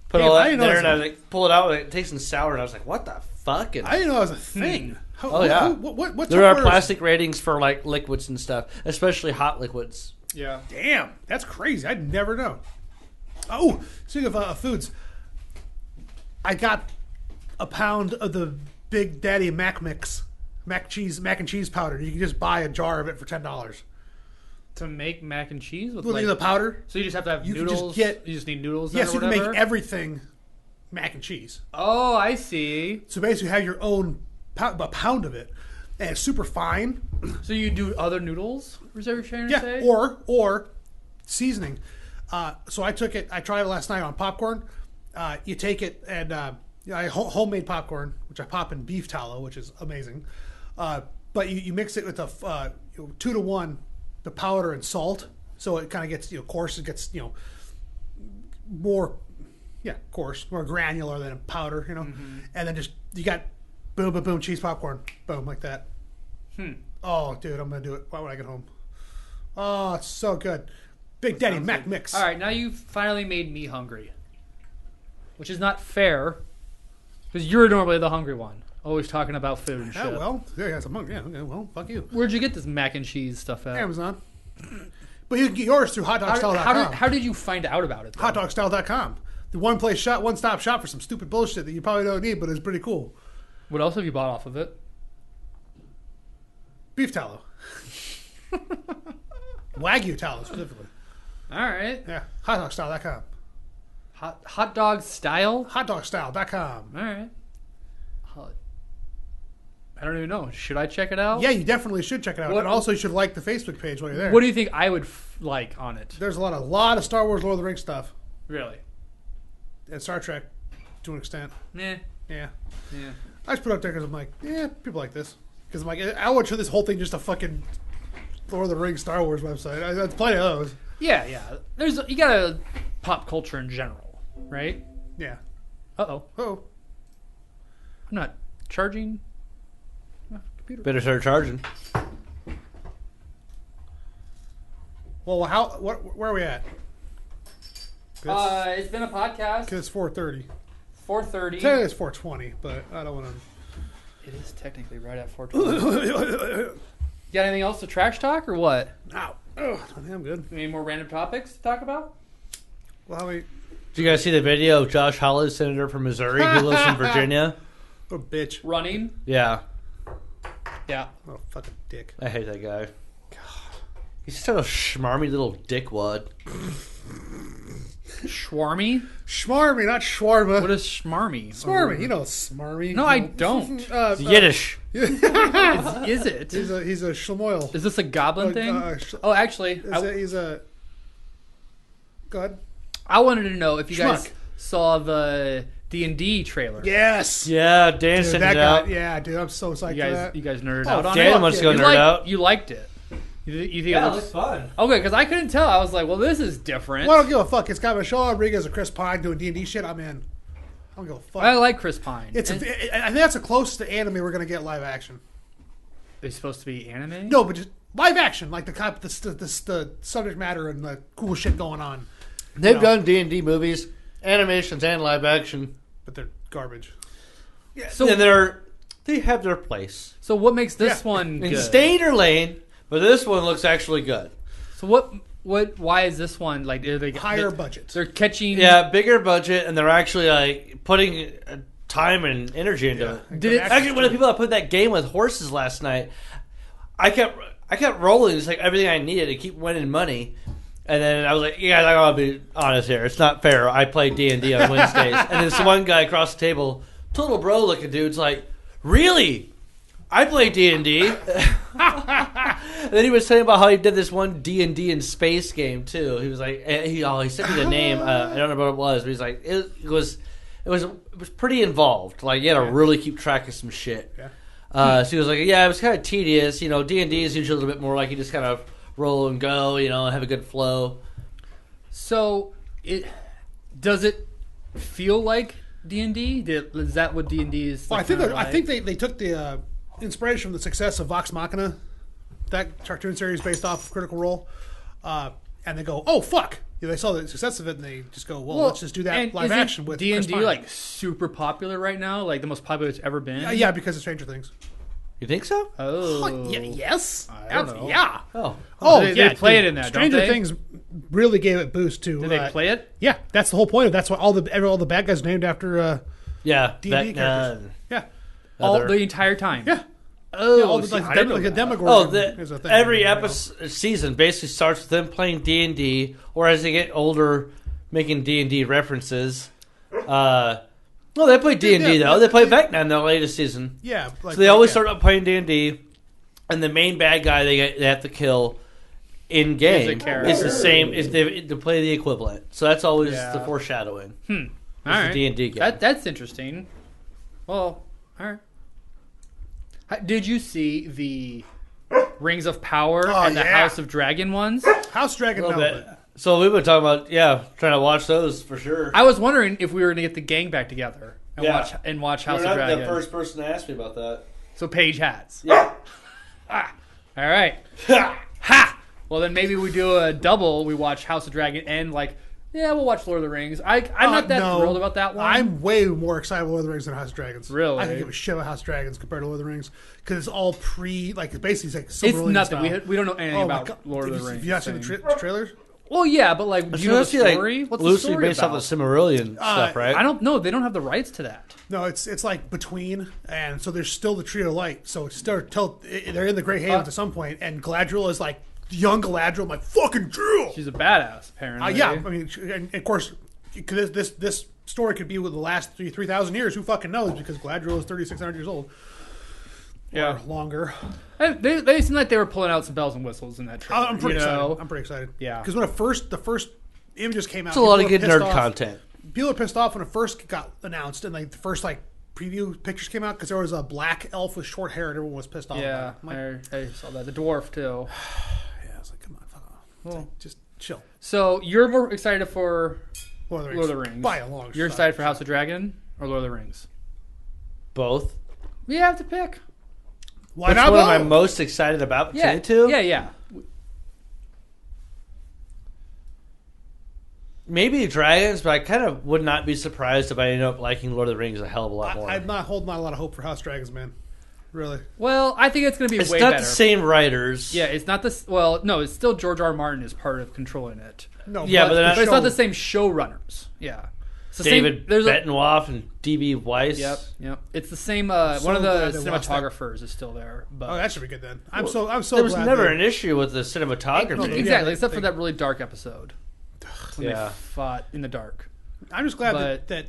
Put Damn, all I that didn't in there know and I like, pull it out and it tastes sour and I was like, what the fuck? And I didn't know that was a thing. How, Oh, yeah. What there are Tupperware is- plastic ratings for like liquids and stuff, especially hot liquids. Yeah. Damn, that's crazy. I'd never know. Oh, speaking of foods, I got a pound of the Big Daddy mac and cheese powder. You can just buy a jar of it for $10. To make mac and cheese with Look at the powder. so you just have to have You can just noodles. get- you just need noodles. Yes, then you or can make whatever? everything mac and cheese. Oh, I see. So basically, you have your own a pound of it, and it's super fine. So you do other noodles? Is that what you're trying to Yeah, say? or seasoning. So I took it. I tried it last night on popcorn. You take it and Yeah, homemade popcorn, which I pop in beef tallow, which is amazing. But you mix it with 2-to-1, the powder and salt, so it kind of gets coarse. It gets more coarse, more granular than a powder. And then just you got boom, boom, boom, cheese popcorn, boom, like that. Oh, dude, I'm gonna do it. Why would I get home? Oh, it's so good. Big Daddy Mac good. Mix. All right, now you've finally made me hungry, which is not fair because you're normally the hungry one, always talking about food and shit. Yeah, well, yeah, I'm hungry. Yeah, okay, well, fuck you. Where'd you get this mac and cheese stuff at? Amazon. But you can get yours through hotdogstyle.com. How did you find out about it? Hotdogstyle.com. The one-stop shop for some stupid bullshit that you probably don't need, but it's pretty cool. What else have you bought off of it? Beef tallow. Wagyu tallow, specifically. All right. Yeah, hotdogstyle.com. Hot dog style? Hotdogstyle.com. All right. I don't even know. Should I check it out? Yeah, you definitely should check it out. What, and also, you should like the Facebook page while you're there. What do you think I would like on it? There's a lot of Star Wars, Lord of the Rings stuff. Really? And Star Trek, to an extent. Yeah. Yeah. Yeah. I just put it up there because I'm like, people like this. Because I'm like, I want to show this whole thing just a fucking Lord of the Rings Star Wars website. There's plenty of those. Yeah. You got a pop culture in general, right? Yeah. Uh-oh. Oh. I'm not charging my computer. Better start charging. Well, where are we at? It's been a podcast. Because it's 4:30. 4:30. Today it's 4:20, but I don't want to. It is technically right at 4:20. You got anything else to trash talk or what? Ow. Oh, I'm good. Any more random topics to talk about? Well, Did you guys see the video of Josh Hawley, senator from Missouri, who lives in Virginia? What a bitch. Running? Yeah. Yeah. What a fucking dick. I hate that guy. God. He's just a schmarmy little dickwad. Schwarmy? Schmarmy, not shawarma. What is schmarmy? Smarmy? You know smarmy. No, I don't. It's Yiddish. Is it? He's a schmoil. Is this a goblin thing? Actually. He's a... Go ahead. I wanted to know if you guys Schmuck. saw the D&D trailer. Yes. Yeah, Dan sent it out. Yeah, dude, I'm so psyched for that. You guys nerded out on Dan it? wants to go nerd out. You liked it. You think Yeah, it it looks fun. Okay, because I couldn't tell. I was like, well, this is different. Well, I don't give a fuck. It's got Michelle Rodriguez and Chris Pine doing D&D shit. I'm in. I don't give a fuck. I like Chris Pine. I think that's the closest to anime we're going to get live action. It's supposed to be anime? No, but just live action. Like the subject matter and the cool shit going on. They've done D&D movies, animations, and live action. But they're garbage. Yeah, So- and they have their place. So what makes this one And good? stay in your lane, but this one looks actually good. So why is this one like? Are they Higher budgets. They're catching. Yeah, bigger budget, and they're actually like putting time and energy into it. Did it Actually, one of the people that put that game with horses last night, I kept rolling. It's like everything I needed to keep winning money. And then I was like, yeah, I gotta be honest here. It's not fair. I play D&D on Wednesdays. And then this one guy across the table, total bro looking dude's like, really? I play D&D. And then he was telling about how he did this one D&D in space game too. He was like, he sent me the name. I don't know what it was, but he's like, it was pretty involved. Like you had to really keep track of some shit. Yeah. So he was like, yeah, it was kind of tedious. You know, D&D is usually a little bit more like you just kind of roll and go, have a good flow. So does it feel like D&D? Is that what D&D is? Well, Like, I think they took the inspiration from the success of Vox Machina, that cartoon series based off of Critical Role, and they go, oh fuck! They saw the success of it, and they just go, well let's just do that live action with Chris D&D Pine. like super popular right now, like the most popular it's ever been. Yeah, because of Stranger Things. You think so? Oh, Yes. I don't know. Yeah. Oh. They play it in that. Stranger don't they? Things really gave it boost to. Did they play it? Yeah, that's the whole point of. That's why all the bad guys named after. Yeah. D&D characters. Yeah. All the entire time. Yeah. Oh, all the, see, like, I didn't know a that. Demogorgon is a thing. Every season basically starts with them playing D&D, or as they get older, making D&D references. No, they play D&D though. They play Vecna in the latest season. Yeah. So they always start up playing D&D, and the main bad guy they have to kill in game is the same. Is to play the equivalent. So that's always the foreshadowing. All right. D&D game. That's interesting. Well, all right. Did you see the Rings of Power and the House of Dragon ones? House Dragon, A little no. bit. So we've been talking about, trying to watch those for sure. I was wondering if we were going to get the gang back together and watch House You're of not Dragon. the first person to ask me about that. So Paige has. Yeah. All right. Ha! Well, then maybe we do a double. We watch House of Dragon and we'll watch Lord of the Rings. I'm not that thrilled about that one. I'm way more excited about Lord of the Rings than House of Dragons. Really? I can give a shit about House of Dragons compared to Lord of the Rings because it's all basically it's like It's Silmarillion nothing. style. We don't know anything my about God. Lord of the Rings. Have you not seen the trailers? Well, yeah, but do you know the story? What's the loosely story based about? off the Silmarillion stuff, right? I don't know. They don't have the rights to that. No, it's like between, and so there's still the Trio of Light. So it's still they're in the Grey Havens at some point, and Galadriel is like young Galadriel. I'm like fucking Drill. She's a badass, apparently. Yeah, I mean, and of course, this story could be with the last 3,000 years. Who fucking knows? Because Galadriel is 3,600 years old. Yeah, or longer. They seem like they were pulling out some bells and whistles in that trailer. I'm pretty excited. I'm pretty excited. Yeah, because when the first images came out, It's a lot of good nerd content. People are pissed off when it first got announced, and the first preview pictures came out because there was a black elf with short hair, and everyone was pissed off. Yeah, I saw that. The dwarf too. Yeah, I was like, come on, fuck off. Well, just chill. So you're more excited for Lord of the Rings. By a long shot. You're excited for House of Dragon or Lord of the Rings? Both. We have to pick. Why Which not? one am I most excited about between the two? Yeah. Maybe Dragons, but I kind of would not be surprised if I ended up liking Lord of the Rings a hell of a lot more. I'm not holding out a lot of hope for House Dragons, man. Really. Well, I think it's going to be it's way not better. the same writers. Yeah, it's not this. Well, no, it's still George R. R. Martin is part of controlling it. No, Yeah, but it's not the same showrunners. Yeah. It's the David same, Bettenhoff and D.B. Weiss. Yep. It's the same. One of the glad they lost cinematographers is still there. But Oh, that should be good then. I'm so There was glad never that- an issue with the cinematography. exactly, Yeah, except for that really dark episode when Yeah. they fought in the dark. I'm just glad But- that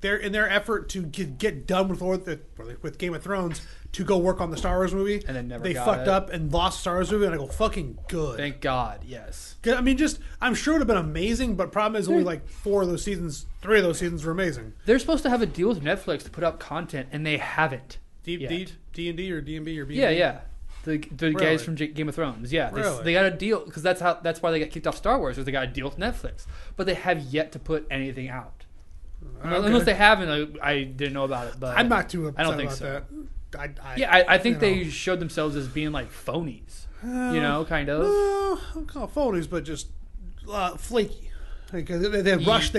they're in their effort to get done with Game of Thrones to go work on the Star Wars movie, And then never they got fucked it. up and lost the Star Wars movie, and I go fucking good. Thank God. Yes. I mean, I'm sure it would have been amazing, but problem is only like 4 of those seasons, 3 of those seasons were amazing. They're supposed to have a deal with Netflix to put out content, and they haven't. yet. D&D or DMB or B. Yeah. The Really? guys from Game of Thrones. Yeah, Really? they got a deal because that's why they got kicked off Star Wars, because they got a deal with Netflix, but they have yet to put anything out. Unless they haven't, I didn't know about it. But I'm not too upset I don't think about so. that. I think you they know. showed themselves as being like phonies. Kind of. I don't call it phonies, but just flaky. They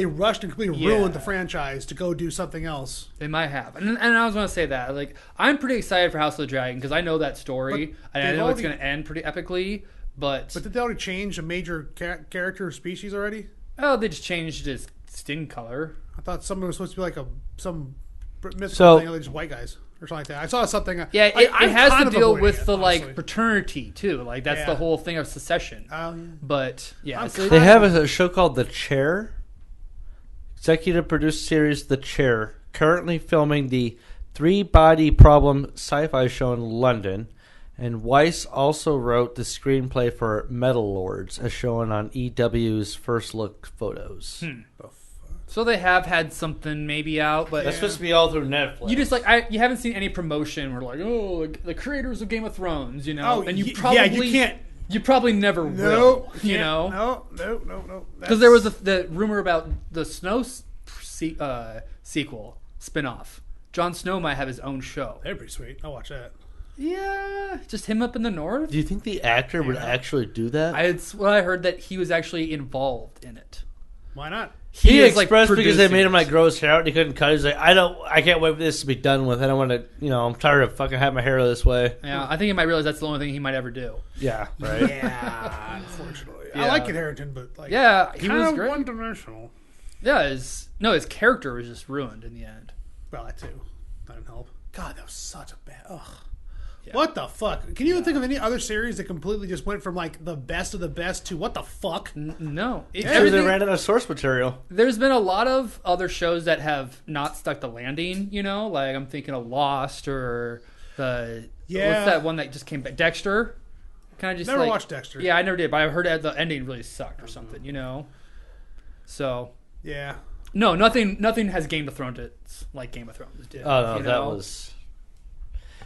rushed and completely ruined the franchise to go do something else. They might have, and I was going to say that. I'm pretty excited for House of the Dragon because I know that story, and I know it's going to end pretty epically. But did they already change a major character species already? Oh, they just changed his skin color. I thought someone was supposed to be like some mythical thing. They're just white guys or something like that. I saw something. Yeah, it has to deal with the honestly. paternity too. That's the whole thing of secession. Yeah. But yeah, They have a show called The Chair. Executive produced series The Chair. Currently filming the 3-Body Problem sci-fi show in London. And Weiss also wrote the screenplay for Metal Lords, as shown on EW's First Look Photos. So they have had something maybe out, but That's supposed to be all through Netflix. you just you haven't seen any promotion where the creators of Game of Thrones, and you probably never will, No. because there was the rumor about the Snow sequel spinoff. Jon Snow might have his own show. That'd be sweet. I'll watch that. Yeah, just him up in the north. Do you think the actor would actually do that? I heard that he was actually involved in it. Why not? He is, expressed because they made him producing grow his hair out and he couldn't cut it. He's like, I can't wait for this to be done with. I don't want to, I'm tired of fucking having my hair this way. Yeah, I think he might realize that's the only thing he might ever do. Yeah, right. Yeah, unfortunately. Yeah. I like Kit Harington, but He was great. one-dimensional. Yeah, his character was just ruined in the end. Well, that too. That didn't help. God, that was such a bad. Ugh. Yeah. What the fuck? Can you even think of any other series that completely just went from the best of the best to what the fuck? No, Sure, they ran out of source material. There's been a lot of other shows that have not stuck the landing. I'm thinking of Lost or what's that one that just came back? Dexter. Kind of just Never watched Dexter. Yeah, I never did, but I heard that the ending really sucked or something. So Yeah. No, nothing has Game of Thrones like Game of Thrones did. Oh no, that was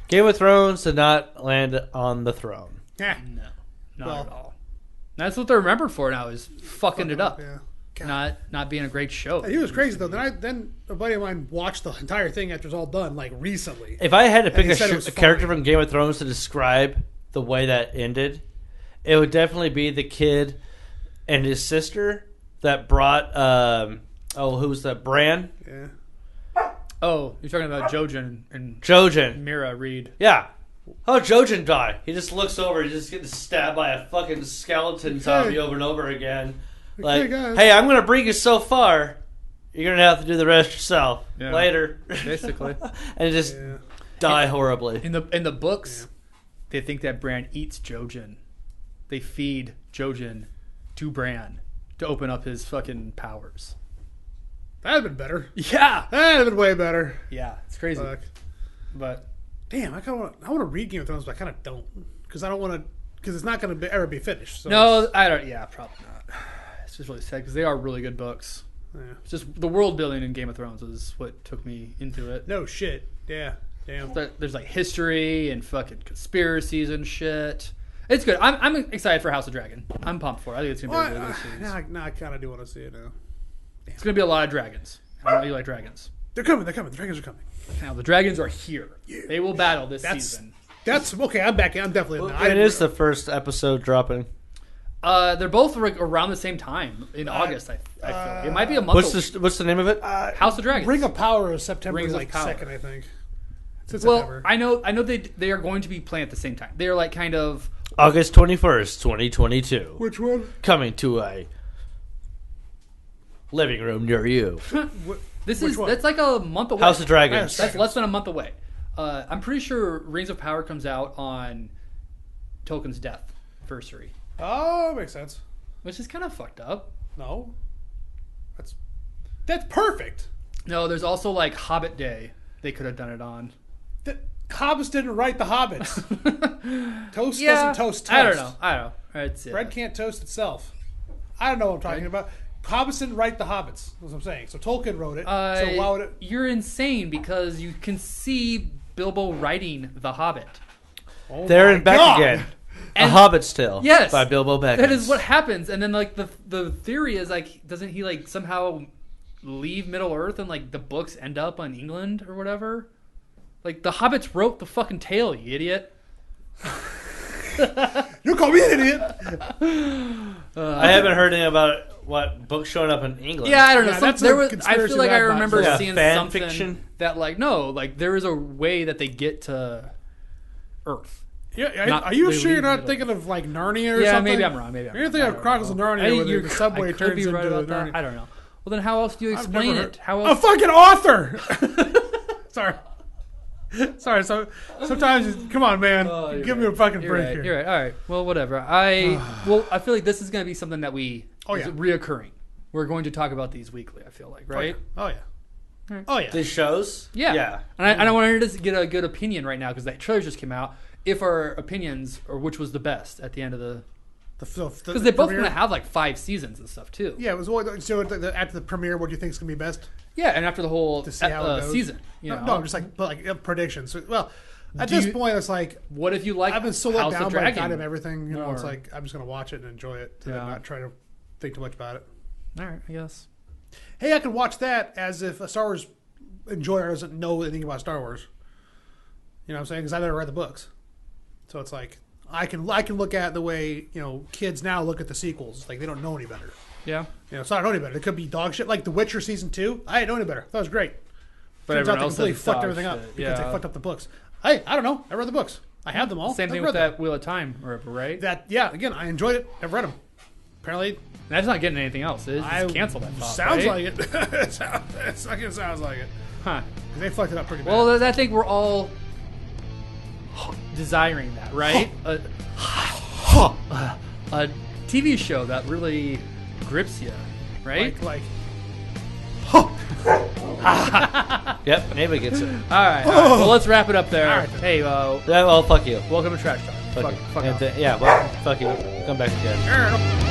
Game of Thrones did not land on the throne. Yeah. No, not at all. That's what they're remembered for now is fucking it up. Yeah. Not being a great show. He was crazy though. Then a buddy of mine watched the entire thing after it was all done, like recently. If I had to pick a character from Game of Thrones to describe the way that ended, it would definitely be the kid and his sister that brought who was that? Bran? Yeah. Oh, you're talking about Jojen and Jojen. Mira Reed. Yeah. How'd Jojen die? He just looks over, he's just getting stabbed by a fucking skeleton zombie over and over again. Like, hey, I'm gonna bring you so far. You're gonna have to do the rest yourself later, basically, and just die horribly. In the books, they think that Bran eats Jojen. They feed Jojen to Bran to open up his fucking powers. That'd been better. Yeah, that'd been way better. Yeah, it's crazy. But damn, I want to read Game of Thrones, but I kind of don't because I don't want to because it's not going to ever be finished. So no, I don't. Yeah, probably not. It's just really sad because they are really good books. Yeah. It's just the world building in Game of Thrones is what took me into it. No shit. Yeah. Damn. There's like history and fucking conspiracies and shit. It's good. I'm excited for House of Dragon. I'm pumped for it. I think it's gonna be a really good series. Now I kind of do want to see it now. Damn. It's gonna be a lot of dragons. I know you like dragons. They're coming. The dragons are coming. Now the dragons are here. Yeah. They will battle this season. That's okay. I'm back. I'm definitely. It is the first episode dropping. They're both around the same time in August. I feel it might be a month. What's the name of it? House of Dragons. Ring of Power is September 2nd, I think. Well, I know they are going to be playing at the same time. They are like kind of August 21st, 2022. Which one? Coming to a living room near you. That's like a month away. House of Dragons. That's less than a month away. I'm pretty sure Rings of Power comes out on Tolkien's death anniversary. Oh, makes sense. Which is kind of fucked up. No. That's perfect. No, there's also like Hobbit Day they could have done it on. The Hobbits didn't write the Hobbits. Toast doesn't toast toast. I don't know. Bread can't toast itself. I don't know what I'm talking about. Hobbits didn't write the Hobbits. That's what I'm saying. So Tolkien wrote it. So why would it? You're insane because you can see Bilbo writing the Hobbit. Oh there and back again. And A Hobbit's Tale, yes, by Bilbo Baggins. That is what happens, and then like the theory is like, doesn't he like somehow leave Middle Earth and like the books end up on England or whatever? Like the Hobbits wrote the fucking tale, you idiot. You call me an idiot. I haven't heard anything about what books showing up in England. Yeah, I don't know. I feel like I remember seeing something fiction that like there is a way that they get to Earth. Yeah, are you sure you're not thinking of like Narnia or something? Yeah, maybe I'm wrong. You're thinking of Chronicles of Narnia where the subway turns into Narnia. I don't know. Well, then how else do you explain it? How else? A fucking author! Sorry. So sometimes, come on, man. Give me a fucking break here. You're right. All right. Well, whatever. I feel like this is going to be something that is reoccurring. We're going to talk about these weekly, I feel like, right? Oh, yeah. Oh, yeah. These shows? Yeah. And I wanted to get a good opinion right now because the trailers just came out. If our opinions, or which was the best at the end of the... Because they both going to have like 5 seasons and stuff, too. Yeah, it was so after the premiere, what do you think is going to be best? Yeah, and after the whole season. No, just like predictions. Well, at this point, it's like... What if you like I've been so let down by kind of everything. You know, it's like, I'm just going to watch it and enjoy it and not try to think too much about it. All right, I guess. Hey, I can watch that as if a Star Wars enjoyer doesn't know anything about Star Wars. You know what I'm saying? Because I never read the books. So it's like I can look at the way kids now look at the sequels. Like they don't know any better. Yeah. So I don't know any better. It could be dog shit. Like The Witcher season 2. I didn't know any better. That was great. But turns out they completely fucked everything up because they fucked up the books. Hey, I don't know. I read the books. I have them all. Same thing with that Wheel of Time, right? Again, I enjoyed it. I've read them. Apparently, that's not getting anything else. It's just cancel that. Sounds like it. It sounds like it. Huh? They fucked it up pretty bad. Well, I think we're all desiring that, right? A TV show that really grips you, right? Yep, maybe gets it. All right. Well, let's wrap it up there. All right, hey, well, fuck you. Welcome to Trash Talk. Fuck you. Well, fuck you. Come back again.